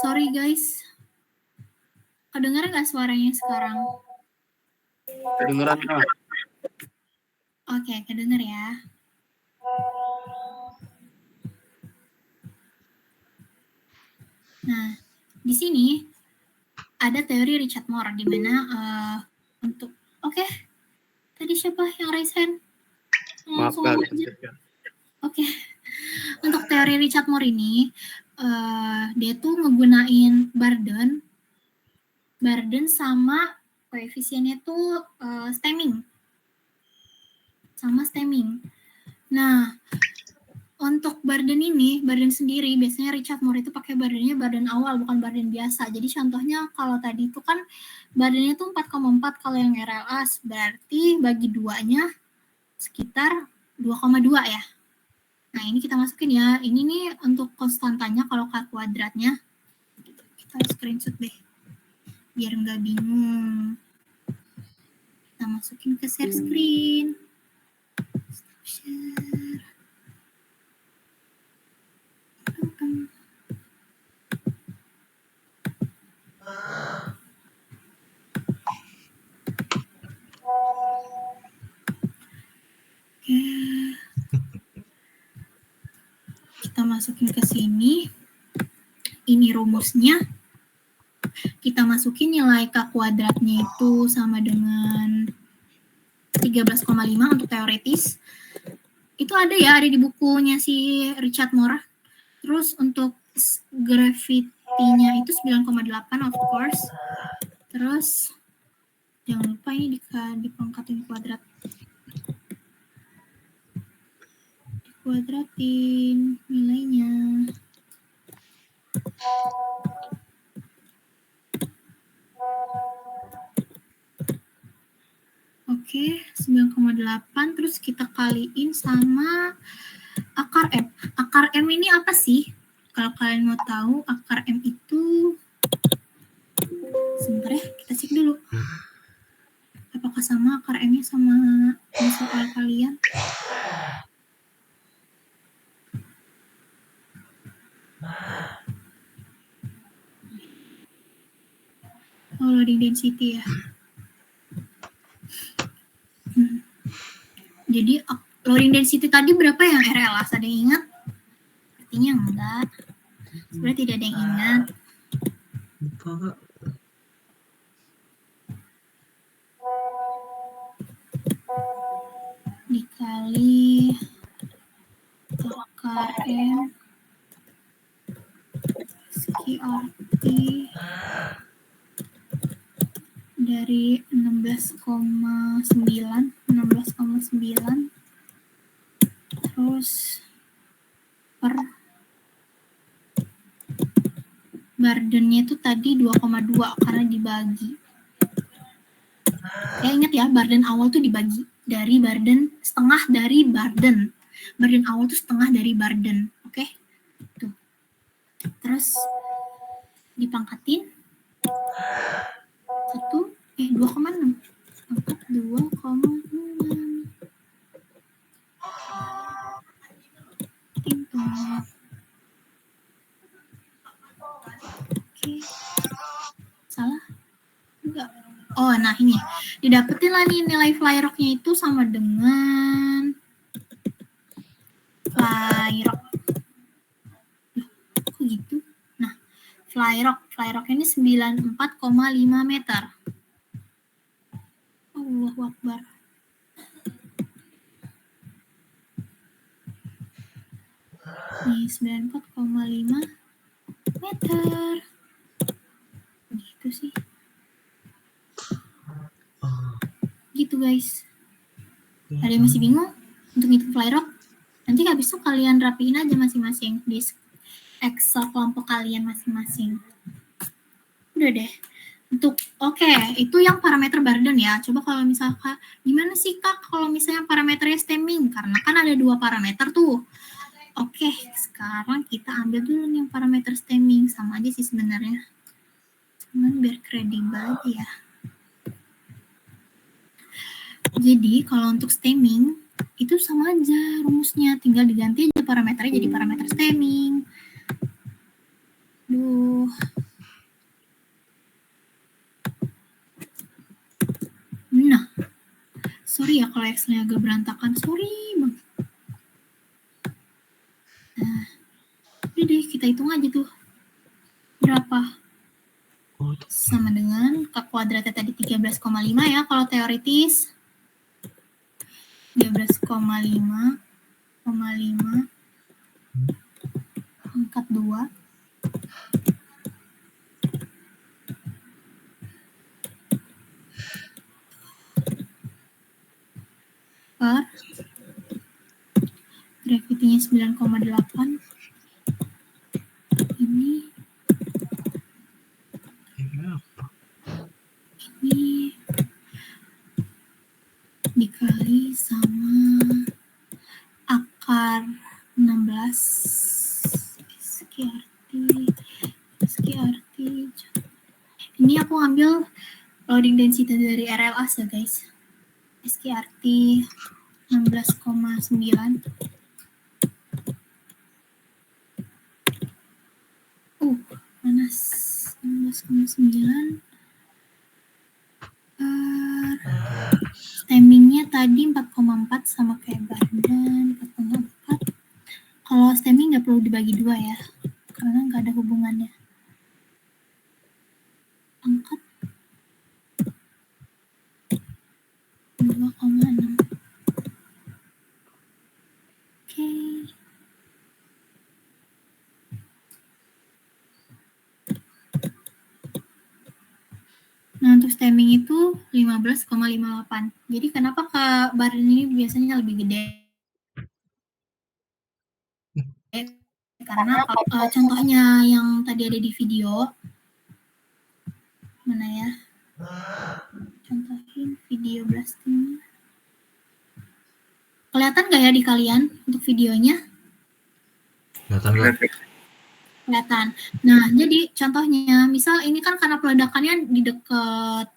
Sorry guys. Kedengeran nggak suaranya sekarang? Kedengeran Kak. Oke, kedenger ya. Nah, di sini ada teori Richard Moore di mana untuk tadi siapa yang raise hand? Maaf Langsung Kak. aja. Oke. Untuk teori Richard Moore ini dia tuh ngegunain Barden sama koefisiennya tuh stemming. Nah, untuk Barden sendiri biasanya Richard Moore itu pakai Bardennya Barden awal, bukan Barden biasa. Jadi contohnya kalau tadi itu kan Bardennya tuh 4,4, kalau yang RLA berarti bagi 2-nya sekitar 2,2 ya. Nah, ini kita masukin ya. Ini nih untuk konstantanya kalau K kuadratnya. Kita screenshot deh. Biar nggak bingung. Kita masukin ke share screen. Share. Kita masukin ke sini. Ini rumusnya. Kita masukin nilai K kuadratnya itu sama dengan 13,5 untuk teoretis. Itu ada di bukunya si Richard Moore. Terus untuk T-nya itu 9,8 of course. Terus jangan lupa ini dipangkatin kuadrat. Kuadratin nilainya. Oke, 9,8 terus kita kaliin sama akar M. Akar M ini apa sih? Kalau kalian mau tahu, akar M itu sebentar ya, kita cek dulu. Apakah sama akar M-nya sama di soal kalian? Oh, loading density ya. Jadi loading density tadi berapa yang RLS? Ada yang ingat? Artinya enggak. Sebenarnya tidak ada yang ingat. Dikali akar M SQRT dari 16,9 terus per burden-nya itu tadi 2,2 karena dibagi. Ya ingat ya, burden awal tuh dibagi dari burden, setengah dari burden. Burden awal tuh setengah dari burden, oke? Tuh. Terus dipangkatin 2,6. Pangkat 2,6. Hitung. Oke. Salah? Enggak. Oh, nah ini. Didapetin lah nih nilai flyrock-nya itu sama dengan flyrock. Kok gitu? Nah, flyrock ini 94,5 meter. Allahu Akbar. Nih, 94,5 meter. Gitu sih. Gitu guys. Ada yang masih bingung untuk ngitung flyrock? Nanti habis itu kalian rapiin aja masing-masing di Excel kelompok kalian masing-masing. Udah deh. Oke, itu yang parameter burden ya. Coba kalau misalkan gimana sih Kak kalau misalnya parameternya stemming? Karena kan ada 2 parameter tuh. Oke, sekarang kita ambil dulu nih yang parameter stemming. Sama aja sih sebenarnya. Cuman biar kredibel aja ya. Jadi kalau untuk stemming itu sama aja rumusnya, tinggal diganti aja parameternya jadi parameter stemming. Duh. Nah, sorry ya kalau Excel-nya agak berantakan, sorry bang. Nah, udah deh kita hitung aja tuh berapa. Sama dengan kuadratnya tadi 13,5 ya kalau teoritis. 13,5 pangkat 2 per gravity-nya 9,8 ini dikali sama akar 16 SQRT. Ini aku ambil loading density dari RLS ya guys. SQRT 16,9. Panas. 16,9 stemmingnya tadi 4,4 sama kayak burden 4,4. Kalau stemming nggak perlu dibagi 2 ya, karena nggak ada hubungannya. Angkat 2,6. Oke. stemming itu 15,58. Jadi kenapa badan ini biasanya lebih gede? Karena contohnya yang tadi ada di video, mana ya? Contohin video blasting. Kelihatan nggak ya di kalian untuk videonya? Kelihatan. Nah, jadi contohnya, misal ini kan karena peledakannya di dekat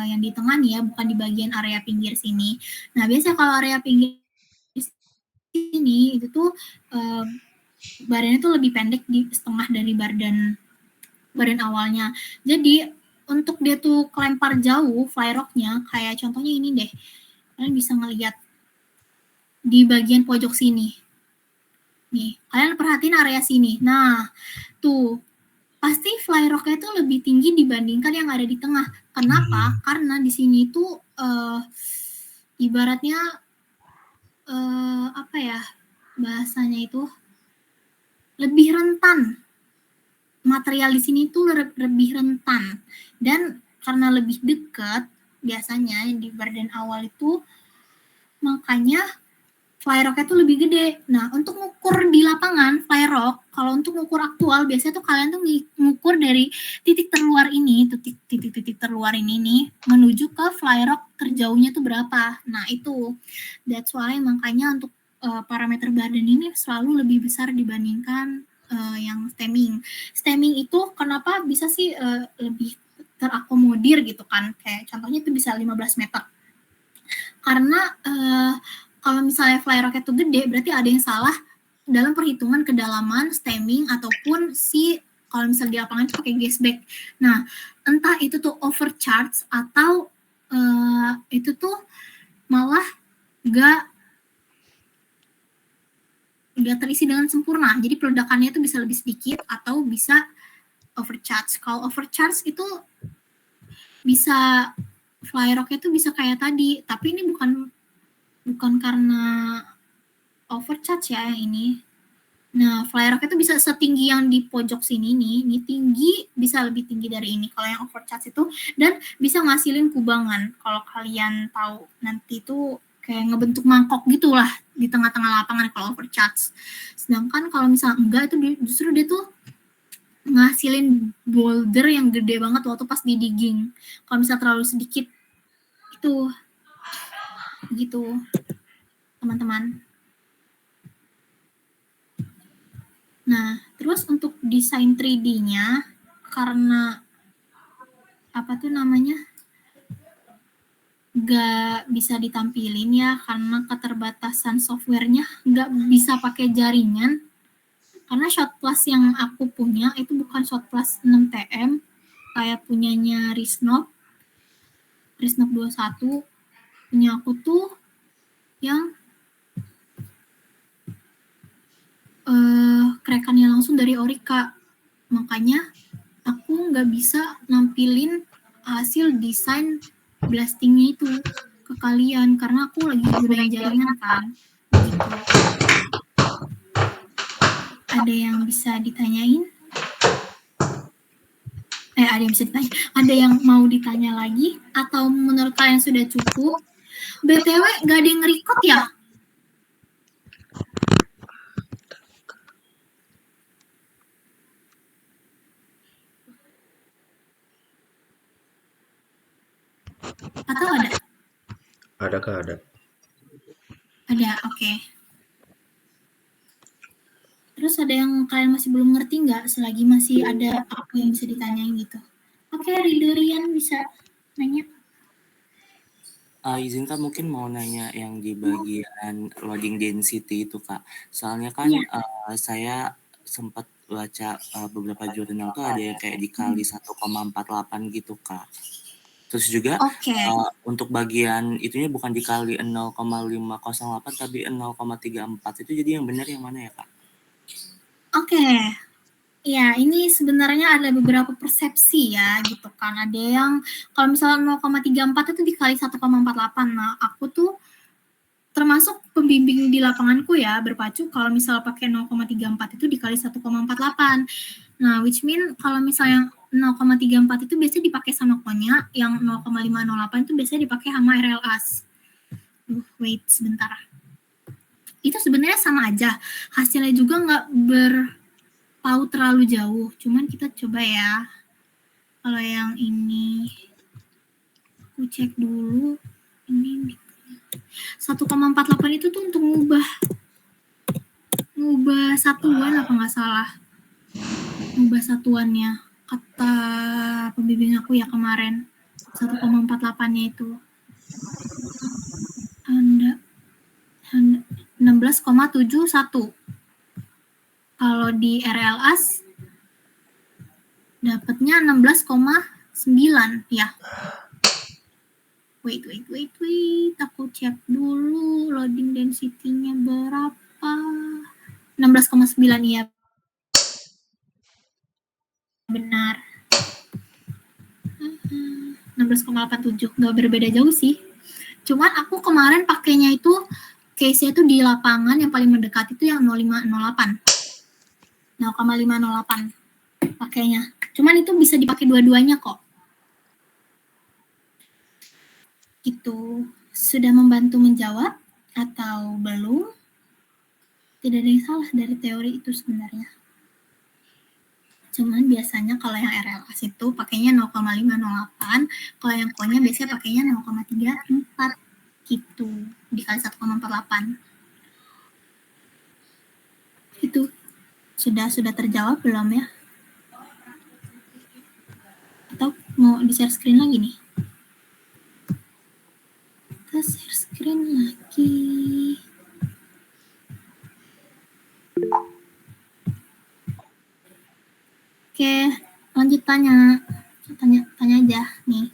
yang di tengah nih ya, bukan di bagian area pinggir sini. Nah, biasanya kalau area pinggir sini itu tuh badannya tuh lebih pendek di setengah dari badan awalnya. Jadi untuk dia tuh kelempar jauh fly rocknya, kayak contohnya ini deh, kalian bisa ngelihat di bagian pojok sini. Nih, kalian perhatiin area sini. Nah, tuh pasti fly rocknya itu lebih tinggi dibandingkan yang ada di tengah. Kenapa? Karena di sini tuh ibaratnya apa ya bahasanya itu, lebih rentan. Material di sini tuh lebih rentan, dan karena lebih dekat biasanya di badan awal itu, makanya fly rocknya tuh lebih gede. Nah, untuk ngukur di lapangan fly rock, kalau untuk ngukur aktual biasanya tuh kalian tuh ngukur dari titik terluar ini, titik terluar ini nih, menuju ke fly rock terjauhnya tuh berapa. Nah, itu that's why makanya untuk parameter badan ini selalu lebih besar dibandingkan yang stemming. Stemming itu kenapa bisa sih lebih terakomodir gitu kan, kayak contohnya itu bisa 15 meter. Karena kalau misalnya fly rocket itu gede, berarti ada yang salah dalam perhitungan kedalaman stemming ataupun kalau misalnya di lapangan itu pakai gasback. Nah, entah itu tuh overcharge atau itu tuh malah nggak terisi dengan sempurna. Jadi peledakannya itu bisa lebih sedikit atau bisa overcharge. Kalau overcharge itu bisa fly rocket itu bisa kayak tadi, tapi ini bukan karena overcharge ya yang ini. Nah, fly rocket itu bisa setinggi yang di pojok sini nih, ini tinggi, bisa lebih tinggi dari ini kalau yang overcharge itu, dan bisa ngasilin kubangan. Kalau kalian tahu nanti itu kayak ngebentuk mangkok gitulah di tengah-tengah lapangan kalau overcharge. Sedangkan kalau misalnya enggak, itu justru dia tuh ngasilin boulder yang gede banget waktu pas di digging. Kalau misalnya terlalu sedikit itu gitu, teman-teman. Nah, terus untuk desain 3D-nya, karena nggak bisa ditampilin ya, karena keterbatasan softwarenya nggak bisa pakai jaringan. Karena shot plus yang aku punya itu bukan shot plus 6TM, kayak punyanya Risnov 21. Punya aku tuh yang kerekannya langsung dari Orica. Makanya aku nggak bisa nampilin hasil desain blastingnya itu ke kalian karena aku lagi gunain jaringan kan. Gitu. Ada yang bisa ditanyain? Ada yang bisa ditanya. Ada yang mau ditanya lagi? Atau menurut kalian sudah cukup? BTW nggak ada yang nge-record ya? Atau ada? Ada Kak, ada. Ada, oke. Terus ada yang kalian masih belum ngerti nggak? Selagi masih ada apa yang bisa ditanyain gitu. Oke, Ridorian bisa nanya. Izin Kak, mungkin mau nanya yang di bagian loading density itu Kak. Soalnya kan saya sempat baca beberapa jurnal tuh ada yang kayak dikali 1,48 gitu Kak. Terus juga untuk bagian itunya bukan dikali 0,508 tapi 0,34. Itu jadi yang benar yang mana ya Kak? Oke. Ya, ini sebenarnya ada beberapa persepsi ya gitu kan. Ada yang kalau misalnya 0,34 itu dikali 1,48. Nah, aku tuh termasuk pembimbing di lapanganku ya, berpacu kalau misalnya pakai 0,34 itu dikali 1,48. Nah, which mean kalau misalnya 0,34 itu biasanya dipakai sama Konya, yang 0,508 itu biasanya dipakai sama RLAS. Wait sebentar. Itu sebenarnya sama aja, hasilnya juga nggak berpaut terlalu jauh, cuman kita coba ya. Kalau yang ini, aku cek dulu, ini 1,48 itu tuh untuk ngubah satuan apa nggak salah, ngubah satuannya, kata pembimbing aku ya kemarin, 1,48-nya itu Anda 16,71. Kalau di RLAS dapatnya 16,9 ya. Wait, aku cek dulu loading density-nya berapa. 16,9 ya. Benar. 16,87, nggak berbeda jauh sih. Cuman aku kemarin pakainya itu case-nya itu di lapangan yang paling mendekat itu yang 0,508 pakainya. Cuman itu bisa dipakai dua-duanya kok. Itu sudah membantu menjawab atau belum? Tidak ada yang salah dari teori itu sebenarnya. Cuman biasanya kalau yang RLAS itu pakainya 0,508, kalau yang Konya biasanya pakainya 0,34 gitu, dikali 1,48. Itu sudah terjawab belum ya? Atau mau di-share screen lagi nih? Kita share screen lagi. Oke, lanjut tanya aja nih.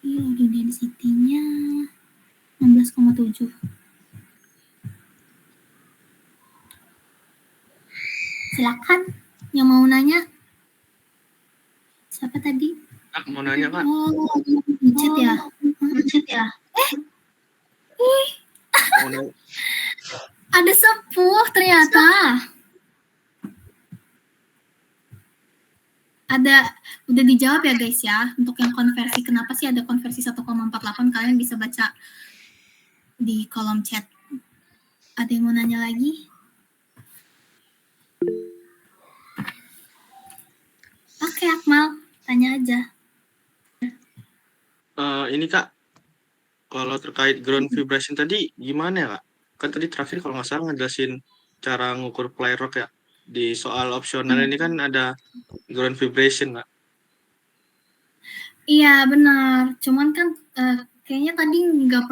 Ini loading density-nya 16,7. Silakan yang mau nanya. Siapa tadi? Kak, mau nanya Kak? Oh, ngechat ya? Ada sepuh ternyata. Udah dijawab ya guys ya. Untuk yang konversi, kenapa sih ada konversi 1,48, kalian bisa baca di kolom chat. Ada yang mau nanya lagi? Oke Akmal, tanya aja. Ini Kak, kalau terkait ground vibration tadi gimana ya Kak? Kan tadi terakhir kalau nggak salah ngejelasin cara ngukur fly rock ya. Di soal opsional ini kan ada ground vibration Kak. Iya benar, cuman kan kayaknya tadi nggak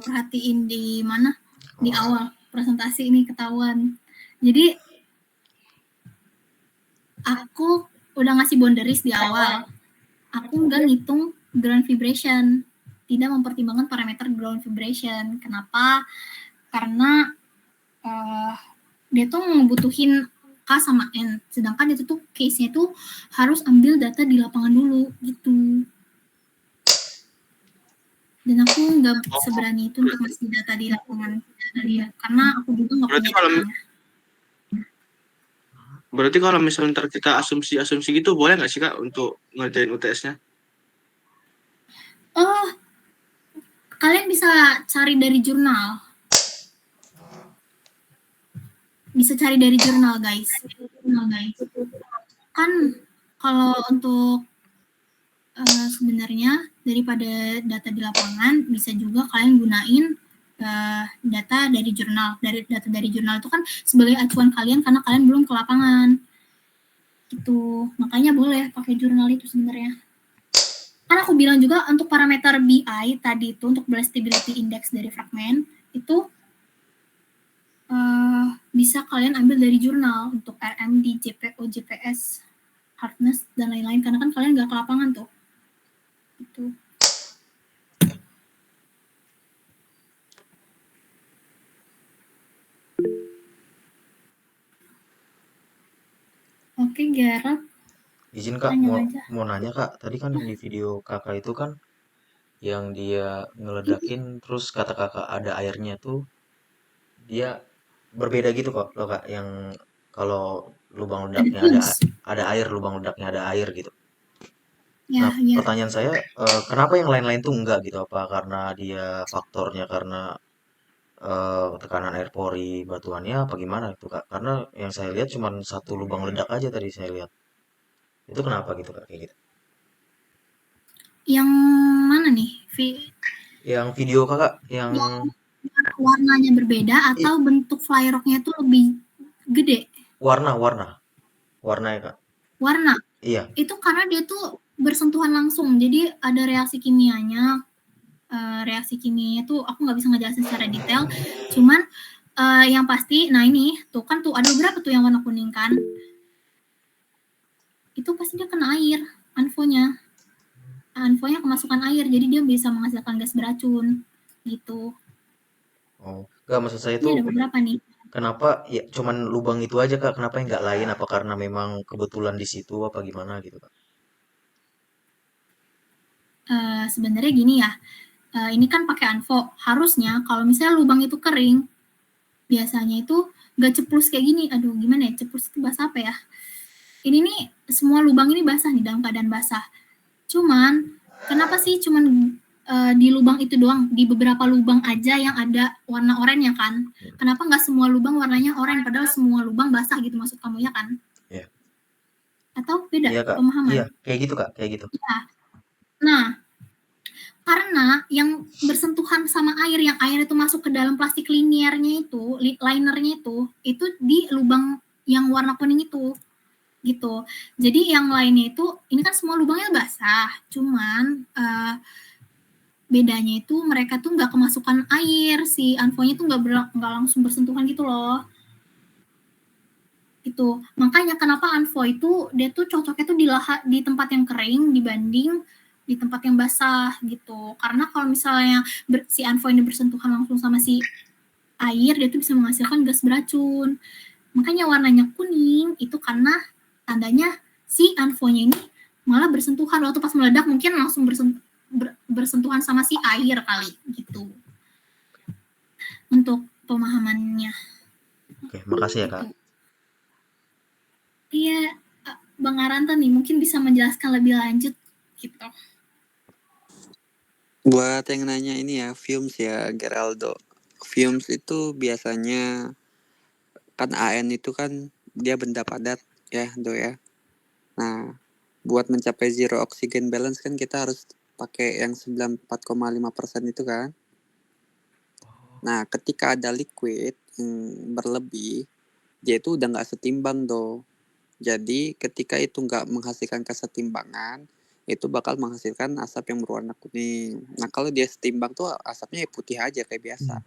perhatiin di mana, di awal presentasi ini ketahuan. Jadi aku udah ngasih boundaries di awal. Aku nggak ngitung ground vibration, tidak mempertimbangkan parameter ground vibration. Kenapa? Karena dia tuh membutuhin K sama N, sedangkan itu tuh case-nya tuh harus ambil data di lapangan dulu gitu. Dan aku nggak seberani itu untuk ngasih data di lapangan karena aku juga nggak punya datanya. Berarti kalau misalnya ntar kita asumsi gitu boleh nggak sih Kak untuk ngerjain UTS-nya? Oh, kalian bisa cari dari jurnal. Guys. Kan kalau untuk sebenarnya daripada data di lapangan, bisa juga kalian gunain data dari jurnal. Data dari jurnal itu kan sebagai acuan kalian karena kalian belum ke lapangan. Gitu. Makanya boleh pakai jurnal itu sebenarnya. Kan aku bilang juga untuk parameter BI tadi itu untuk blastability index dari fragmen itu bisa kalian ambil dari jurnal untuk RMD, JPO, JPS, hardness, dan lain-lain. Karena kan kalian nggak ke lapangan tuh. Itu. Oke, Gerard. Izin Kak, mau nanya Kak. Tadi kan di video kakak itu kan yang dia ngeledakin terus kata kakak ada airnya tuh dia berbeda gitu kok loh Kak, yang kalau lubang ada ledaknya fumes. ada air, lubang ledaknya ada air gitu. Ya, Nah, ya. pertanyaan saya, kenapa yang lain-lain tuh enggak gitu? Apa karena dia faktornya karena tekanan air pori batuannya apa gimana itu Kak? Karena yang saya lihat cuma satu lubang ledak aja tadi saya lihat. Itu kenapa gitu Kak kayak gitu? Yang mana nih? Yang video Kakak yang Warnanya berbeda atau bentuk fly rocknya itu lebih gede? warnanya Kak. Warna. Iya. Itu karena dia tuh bersentuhan langsung. Jadi ada reaksi kimianya. Reaksi kimianya tuh aku nggak bisa ngejelasin secara detail. Cuman yang pasti, nah ini tuh kan tuh ada beberapa tuh yang warna kuning kan. Itu pasti dia kena air, anfonya kemasukan air, jadi dia bisa menghasilkan gas beracun gitu. Oh, enggak maksud saya Ini tuh ada beberapa nih. kenapa ya cuman lubang itu aja Kak? Kenapa yang nggak lain? Apa karena memang kebetulan di situ apa gimana gitu Kak? Sebenarnya gini ya, ini kan pakai anfo. Harusnya kalau misalnya lubang itu kering, biasanya itu nggak ceplus kayak gini. Aduh, gimana ya? Ceplus itu bahasa apa ya? Ini nih semua lubang ini basah nih, dalam keadaan basah. Cuman kenapa sih cuman di lubang itu doang, di beberapa lubang aja yang ada warna oranye kan? Kenapa nggak semua lubang warnanya oranye padahal semua lubang basah gitu maksud kamu ya kan? Iya. Atau beda Iya Kak. pemahaman? Iya, kayak gitu Kak, kayak gitu. Iya. Nah, karena yang bersentuhan sama air, yang air itu masuk ke dalam plastik linernya itu di lubang yang warna kuning itu gitu. Jadi yang lainnya itu ini kan semua lubangnya basah, cuman bedanya itu mereka tuh nggak kemasukan air, si anfonya tuh nggak langsung bersentuhan gitu loh. Itu makanya kenapa anfo itu dia tuh cocoknya tuh di tempat yang kering dibanding di tempat yang basah gitu. Karena kalau misalnya si anfo ini bersentuhan langsung sama si air, dia tuh bisa menghasilkan gas beracun. Makanya warnanya kuning itu karena tandanya si anfonya ini malah bersentuhan waktu pas meledak mungkin langsung bersentuhan sama si air kali gitu. Untuk pemahamannya. Oke, makasih ya Kak. Iya, Bang Aranta nih mungkin bisa menjelaskan lebih lanjut gitu. Buat yang nanya ini ya, fumes ya Geraldo. Fumes itu biasanya kan AN itu kan dia benda padat ya, Do ya. Nah, buat mencapai zero oxygen balance kan kita harus pakai yang 94,5% itu kan. Nah, ketika ada liquid yang berlebih, dia itu udah nggak setimbang, Do. Jadi ketika itu nggak menghasilkan kesetimbangan, itu bakal menghasilkan asap yang berwarna kuning. Nah kalau dia setimbang tuh asapnya putih aja kayak biasa.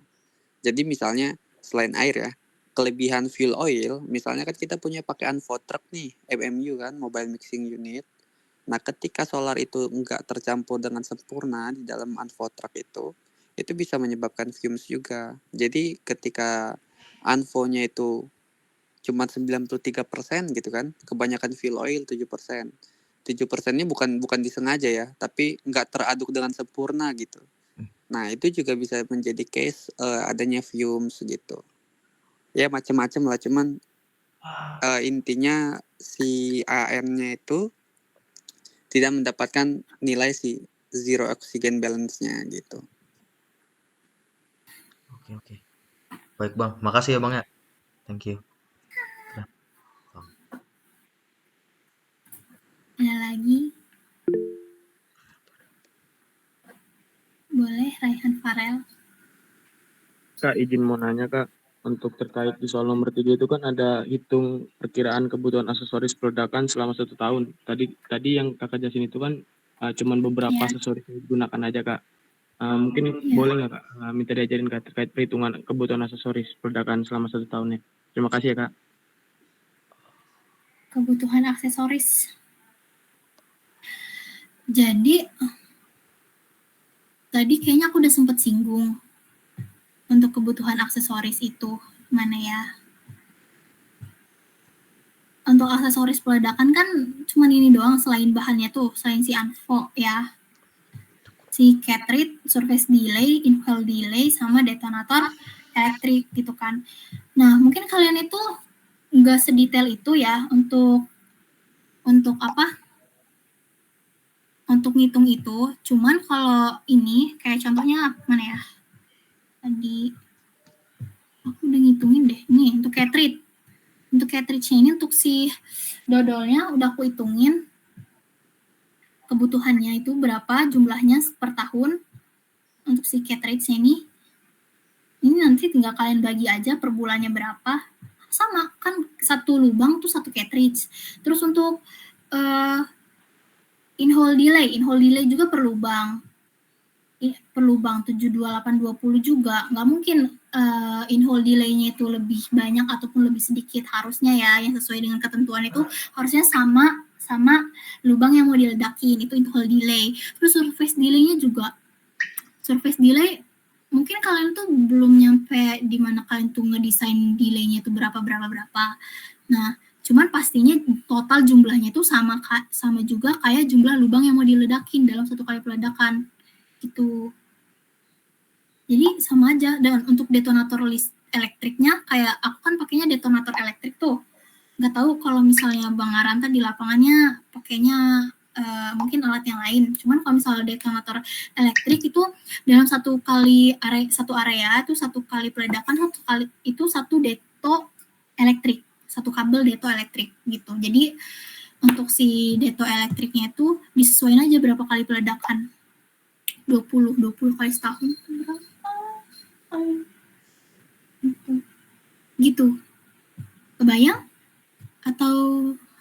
Jadi misalnya selain air ya, kelebihan fuel oil, misalnya kan kita punya pakai Anvo truck nih, MMU kan, mobile mixing unit. Nah ketika solar itu nggak tercampur dengan sempurna di dalam Anvo truck itu bisa menyebabkan fumes juga. Jadi ketika Anvo-nya itu cuma 93% gitu kan, kebanyakan fuel oil 7%. 7%-nya bukan disengaja ya, tapi nggak teraduk dengan sempurna gitu. Nah itu juga bisa menjadi case adanya fumes gitu. Ya macam-macam lah, cuman intinya si AN-nya itu tidak mendapatkan nilai si zero oxygen balance-nya gitu. Oke. Baik Bang, makasih ya Bang ya. Thank you. Ada lagi? Boleh, Raihan Farel. Kak, izin mau nanya Kak, untuk terkait di soal nomor 3 itu kan ada hitung perkiraan kebutuhan aksesoris peledakan selama 1 tahun. Tadi yang Kakak jelasin itu kan cuman beberapa aksesoris yang digunakan aja Kak. Mungkin boleh nggak Kak minta diajarin Kak terkait perhitungan kebutuhan aksesoris peledakan selama 1 tahunnya. Terima kasih ya Kak. Kebutuhan aksesoris. Jadi tadi kayaknya aku udah sempat singgung untuk kebutuhan aksesoris itu mana ya? Untuk aksesoris peledakan kan cuma ini doang selain bahannya tuh, selain si Anvo ya. Si cartridge, surface delay, inval delay, sama detonator elektrik gitu kan. Nah mungkin kalian itu nggak sedetail itu ya untuk apa, untuk ngitung itu. Cuman kalau ini kayak contohnya mana ya? Tadi aku udah ngitungin deh. Nih untuk cartridge. Untuk cartridge-nya ini untuk si dodolnya udah aku hitungin kebutuhannya itu berapa jumlahnya per tahun untuk si cartridge-nya ini. Ini nanti tinggal kalian bagi aja per bulannya berapa. Sama kan satu lubang tuh satu cartridge. Terus untuk in-hole delay juga per lubang. Per lubang 72820 juga. Nggak mungkin in-hole delay-nya itu lebih banyak ataupun lebih sedikit. Harusnya ya yang sesuai dengan ketentuan itu harusnya sama lubang yang mau diledakin, itu in-hole delay. Terus surface delay-nya juga. Surface delay mungkin kalian tuh belum nyampe di mana kalian tuh ngedesain delay-nya itu berapa. Nah, cuman pastinya total jumlahnya itu sama juga kayak jumlah lubang yang mau diledakin dalam satu kali peledakan. Gitu. Jadi sama aja. Dan untuk detonator elektriknya kayak aku kan pakainya detonator elektrik tuh. Nggak tahu kalau misalnya Bang Aranta di lapangannya pakainya mungkin alat yang lain. Cuman kalau misalnya detonator elektrik itu dalam satu area itu satu kali peledakan itu satu deto elektrik, satu kabel deto elektrik gitu. Jadi untuk si deto elektriknya itu disesuaikan aja berapa kali peledakan. 20 kali setahun berapa? Gitu. Kebayang? Atau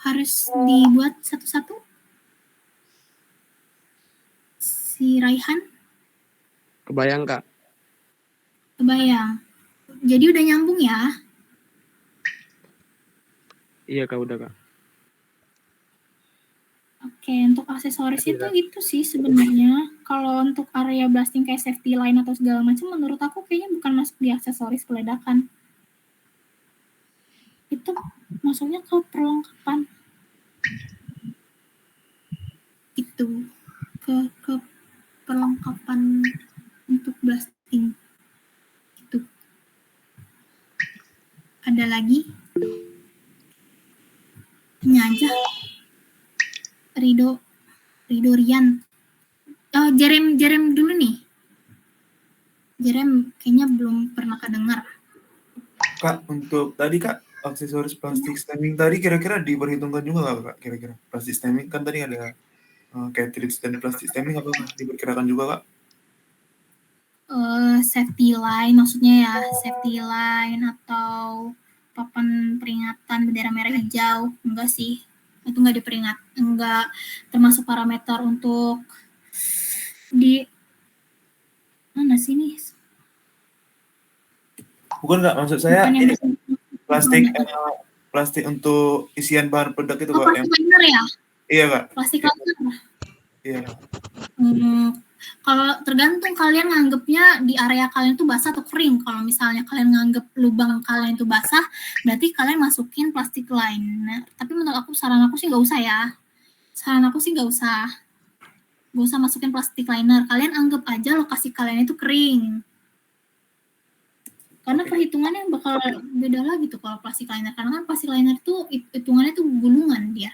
harus dibuat satu-satu? Si Raihan? Kebayang, Kak. Kebayang. Jadi udah nyambung ya? Iya, Kak, udah, Kak. Oke, untuk aksesoris itu sih sebenarnya. Kalau untuk area blasting kayak safety line atau segala macam, menurut aku kayaknya bukan masuk di aksesoris peledakan. Itu masuknya ke perlengkapan. Itu ke perlengkapan untuk blasting. Itu. Ada lagi? Ini aja. Rido Rian. Oh, Jerem dulu nih. Jerem kayaknya belum pernah kedengar. Kak, untuk tadi Kak, aksesoris plastik stemming tadi kira-kira diperhitungkan juga nggak Kak? Kira-kira plastik stemming kan tadi ada cartridge dan plastik stemming apakah diperkirakan juga Kak? Safety line maksudnya ya, safety line atau papan peringatan bendera merah hijau, enggak sih, itu enggak termasuk parameter untuk di mana sih nih? Bukan Kak, maksud saya ini plastik untuk isian bahan peledak itu Kak. Plastik liner ya? Iya Kak. Plastik liner. Iya. Kalau tergantung kalian nganggapnya di area kalian itu basah atau kering. Kalau misalnya kalian nganggap lubang kalian itu basah, berarti kalian masukin plastik liner. Tapi menurut aku, saran aku sih nggak usah ya. Nggak usah masukin plastik liner. Kalian anggap aja lokasi kalian itu kering. Karena perhitungannya bakal beda lagi tuh kalau plastik liner. Karena kan plastik liner itu hitungannya tuh gulungan dia.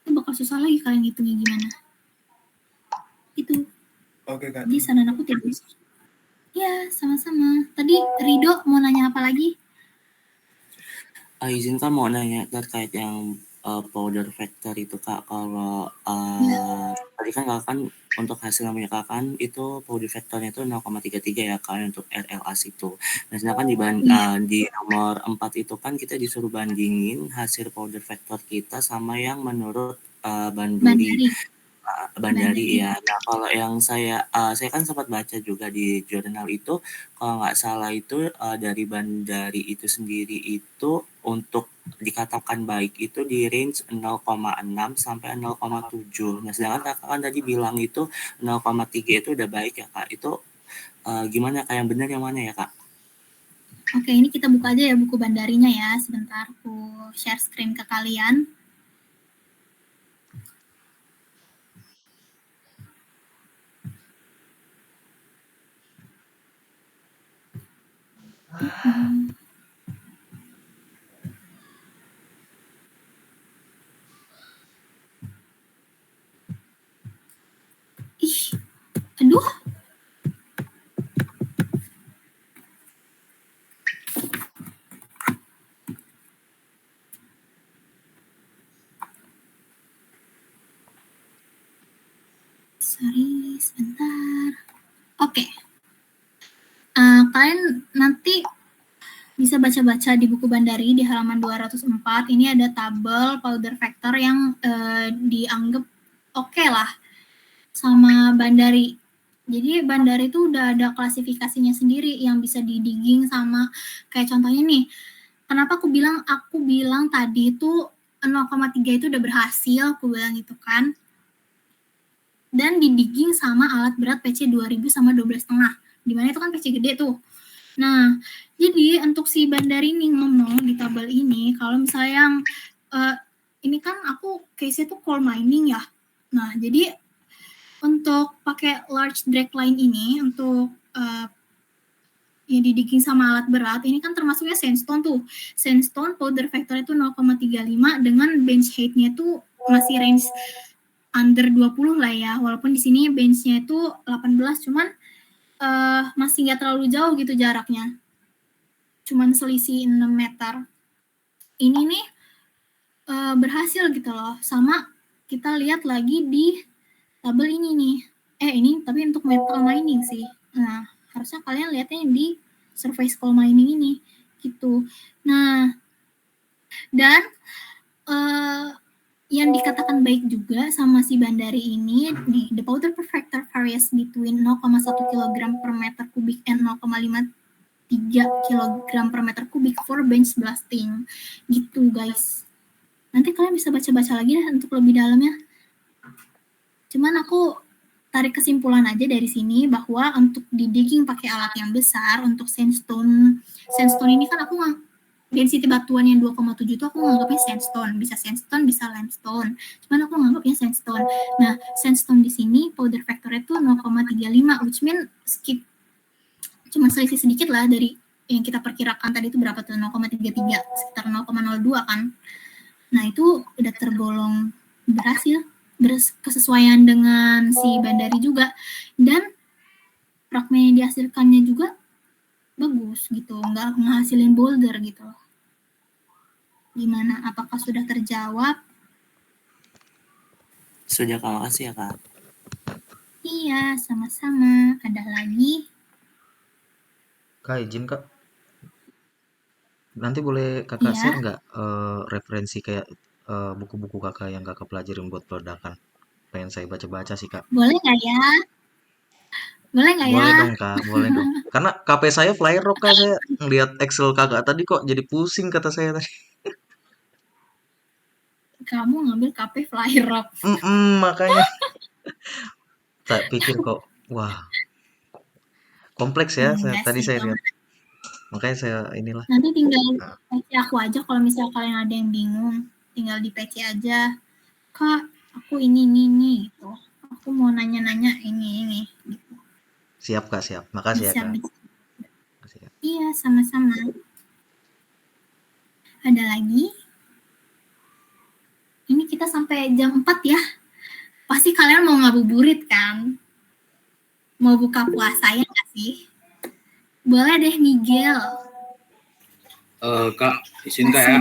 Itu bakal susah lagi kalian hitungnya gimana. Itu. Oke Kak. Jadi saran aku tidak bisa. Ya, sama-sama. Tadi Rido mau nanya apa lagi? Izin Kak mau nanya terkait yang powder factor itu Kak. Kalau tadi kan Kak kan untuk hasil namanya Kak kan itu powder factornya itu 0,33 ya Kak untuk RLAS itu. Nah sedangkan di nomor 4 itu kan kita disuruh bandingin hasil powder factor kita sama yang menurut Bandari ya. Nah kalau yang saya kan sempat baca juga di jurnal itu, kalau nggak salah itu dari Bandari itu sendiri itu untuk dikatakan baik itu di range 0,6 sampai 0,7. Nah sedangkan Kakak kan tadi bilang itu 0,3 itu udah baik ya Kak. Itu gimana Kak, yang benar yang mana ya Kak? Oke, ini kita buka aja ya buku Bandarinya ya. Sebentar aku share screen ke kalian. Sorry, sebentar. Oke. Kalian nanti bisa baca-baca di buku Bandari di halaman 204. Ini ada tabel powder factor yang dianggap oke lah sama Bandari. Jadi Bandari itu udah ada klasifikasinya sendiri yang bisa didigging sama kayak contohnya nih. Kenapa aku bilang tadi itu 0,3 itu udah berhasil, aku bilang gitu kan. Dan didigging sama alat berat PC 2000 sama 12,5. Dimana itu kan PC gede tuh. Nah, jadi untuk si Bandari ini ngomong di tabel ini, kalau misalnya yang ini kan aku case-nya tuh coal mining ya. Nah, jadi untuk pakai large drag line ini, untuk yang didigging sama alat berat, ini kan termasuknya sandstone tuh. Sandstone powder factor itu 0,35 dengan bench height-nya tuh masih range under 20 lah ya. Walaupun di sini bench-nya itu 18, cuman masih nggak terlalu jauh gitu jaraknya. Cuman selisih 6 meter. Ini nih berhasil gitu loh. Sama kita lihat lagi di tabel ini nih. Ini tapi untuk metal mining sih. Nah, harusnya kalian lihatnya di surface coal mining ini gitu. Nah, dan yang dikatakan baik juga sama si Bandari ini, the powder factor varies between 0,1 kg per meter kubik and 0,53 kg per meter kubik for bench blasting gitu guys. Nanti kalian bisa baca-baca lagi deh untuk lebih dalamnya. Cuman aku tarik kesimpulan aja dari sini bahwa untuk di digging pakai alat yang besar, untuk sandstone ini kan aku density batuan yang 2,7 itu aku nganggapnya sandstone, bisa limestone. Cuman aku nganggapnya sandstone. Nah, sandstone di sini powder factor itu 0,35, which mean cuma selisih sedikit lah dari yang kita perkirakan tadi itu berapa tuh, 0,33, sekitar 0,02 kan. Nah, itu udah tergolong berhasil, berkesesuaian dengan si Bandari juga. Dan fragmen yang dihasilkannya juga bagus gitu, nggak ngehasilin boulder gitu. Gimana? Apakah sudah terjawab? Sudah, Kak. Makasih ya, Kak. Iya, sama-sama. Ada lagi? Kak, izin Kak. Nanti boleh Kakak share nggak referensi kayak buku-buku Kakak yang Kakak pelajarin buat peledakan? Pengen saya baca-baca sih Kak. Boleh nggak ya? Boleh dong Kak, boleh dong. Karena KP saya Flyer Rock Kak, saya ngeliat Excel Kakak tadi kok jadi pusing kata saya tadi. Kamu ngambil KP Flyer Rock. Makanya. Tak pikir kok, wah kompleks ya. Tadi saya lihat. Makanya saya inilah. Nanti tinggal PC aku aja kalau misalnya kalian ada yang bingung, tinggal di PC aja. Kak, aku ini gitu. Aku mau nanya-nanya ini gitu. Siap Kak, siap. Makasih ya Kak. Iya, sama-sama. Ada lagi? Ini kita sampai jam 4 ya. Pasti kalian mau ngabuburit kan? Mau buka puasa ya nggak sih? Boleh deh Miguel. Kak, izin Kak ya.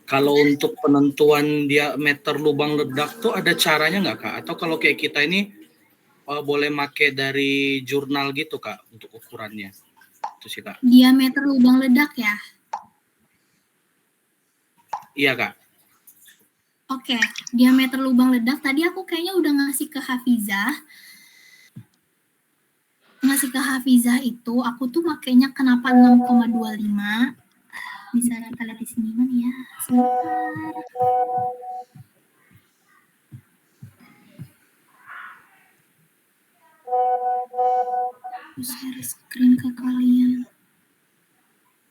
Kalau untuk penentuan diameter lubang ledak tuh ada caranya nggak Kak? Atau kalau kayak kita ini boleh make dari jurnal gitu Kak untuk ukurannya? Itu sih Kak. Diameter lubang ledak ya? Iya Kak. Oke, diameter lubang ledak tadi aku kayaknya udah ngasih ke Hafizah. Itu aku tuh makainya kenapa 0,25. Bisa kita lihat di sini mana ya? Sebentar. Share screen ke kalian.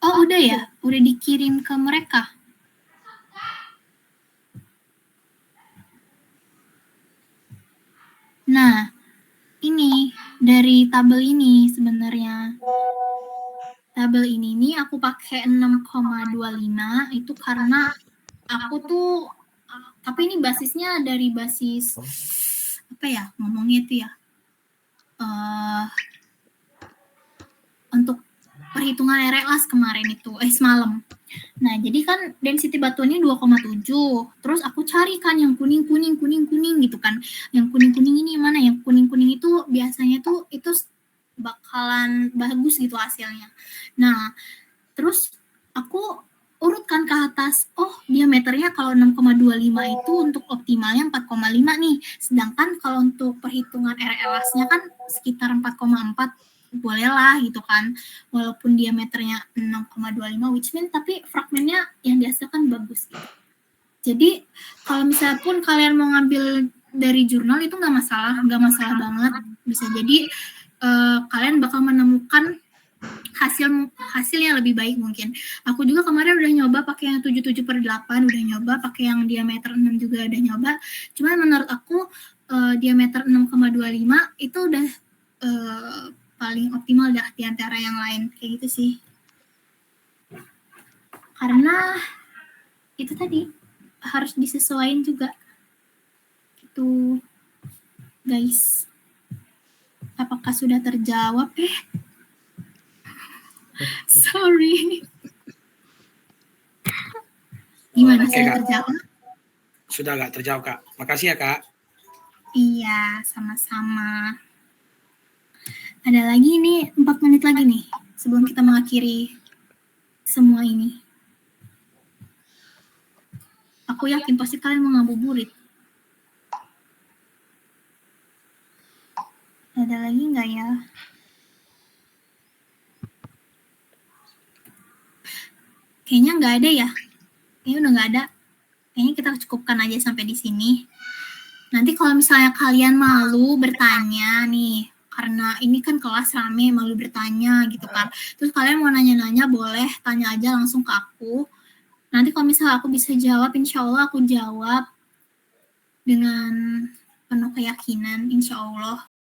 Oh, udah ya? Udah dikirim ke mereka? Nah, ini dari tabel ini sebenarnya. Tabel ini nih aku pakai 6,25 itu karena aku tuh, tapi ini basisnya dari basis apa ya ngomongnya itu ya, untuk perhitungan RLAS kemarin itu, semalam. Nah, jadi kan density batuannya 2,7. Terus aku cari kan yang kuning gitu kan. Yang kuning-kuning ini mana? Yang kuning-kuning itu biasanya tuh itu bakalan bagus gitu hasilnya. Nah, terus aku urutkan ke atas. Oh, diameternya kalau 6,25 itu untuk optimalnya 4,5 nih. Sedangkan kalau untuk perhitungan RLAS-nya kan sekitar 4,4, bolehlah gitu kan, walaupun diameternya 6,25 which mean tapi fragmennya yang dihasilkan bagus gitu. Jadi kalau misalnya pun kalian mau ngambil dari jurnal itu nggak masalah banget, bisa jadi kalian bakal menemukan hasil yang lebih baik mungkin. Aku juga kemarin udah nyoba pakai yang 77/8, udah nyoba pakai yang diameter 6 juga udah nyoba. Cuman menurut aku diameter 6,25 itu udah paling optimal dah di antara yang lain, kayak gitu sih. Karena itu tadi harus disesuaikan juga. Gitu, guys. Apakah sudah terjawab? Sorry. Gimana, Oke, sudah Kak. terjawab? Sudah Kak, terjawab Kak. Makasih ya Kak. Iya, sama-sama. Ada lagi nih, 4 menit lagi nih sebelum kita mengakhiri semua ini. Aku yakin pasti kalian mau ngabuburit. Ada lagi nggak ya? Kayaknya nggak ada ya. Kayaknya udah nggak ada. Kayaknya kita cukupkan aja sampai di sini. Nanti kalau misalnya kalian malu bertanya nih, karena ini kan kelas rame, malu bertanya gitu kan. Terus kalian mau nanya-nanya, boleh tanya aja langsung ke aku. Nanti kalau misalnya aku bisa jawab, insya Allah aku jawab dengan penuh keyakinan, insya Allah.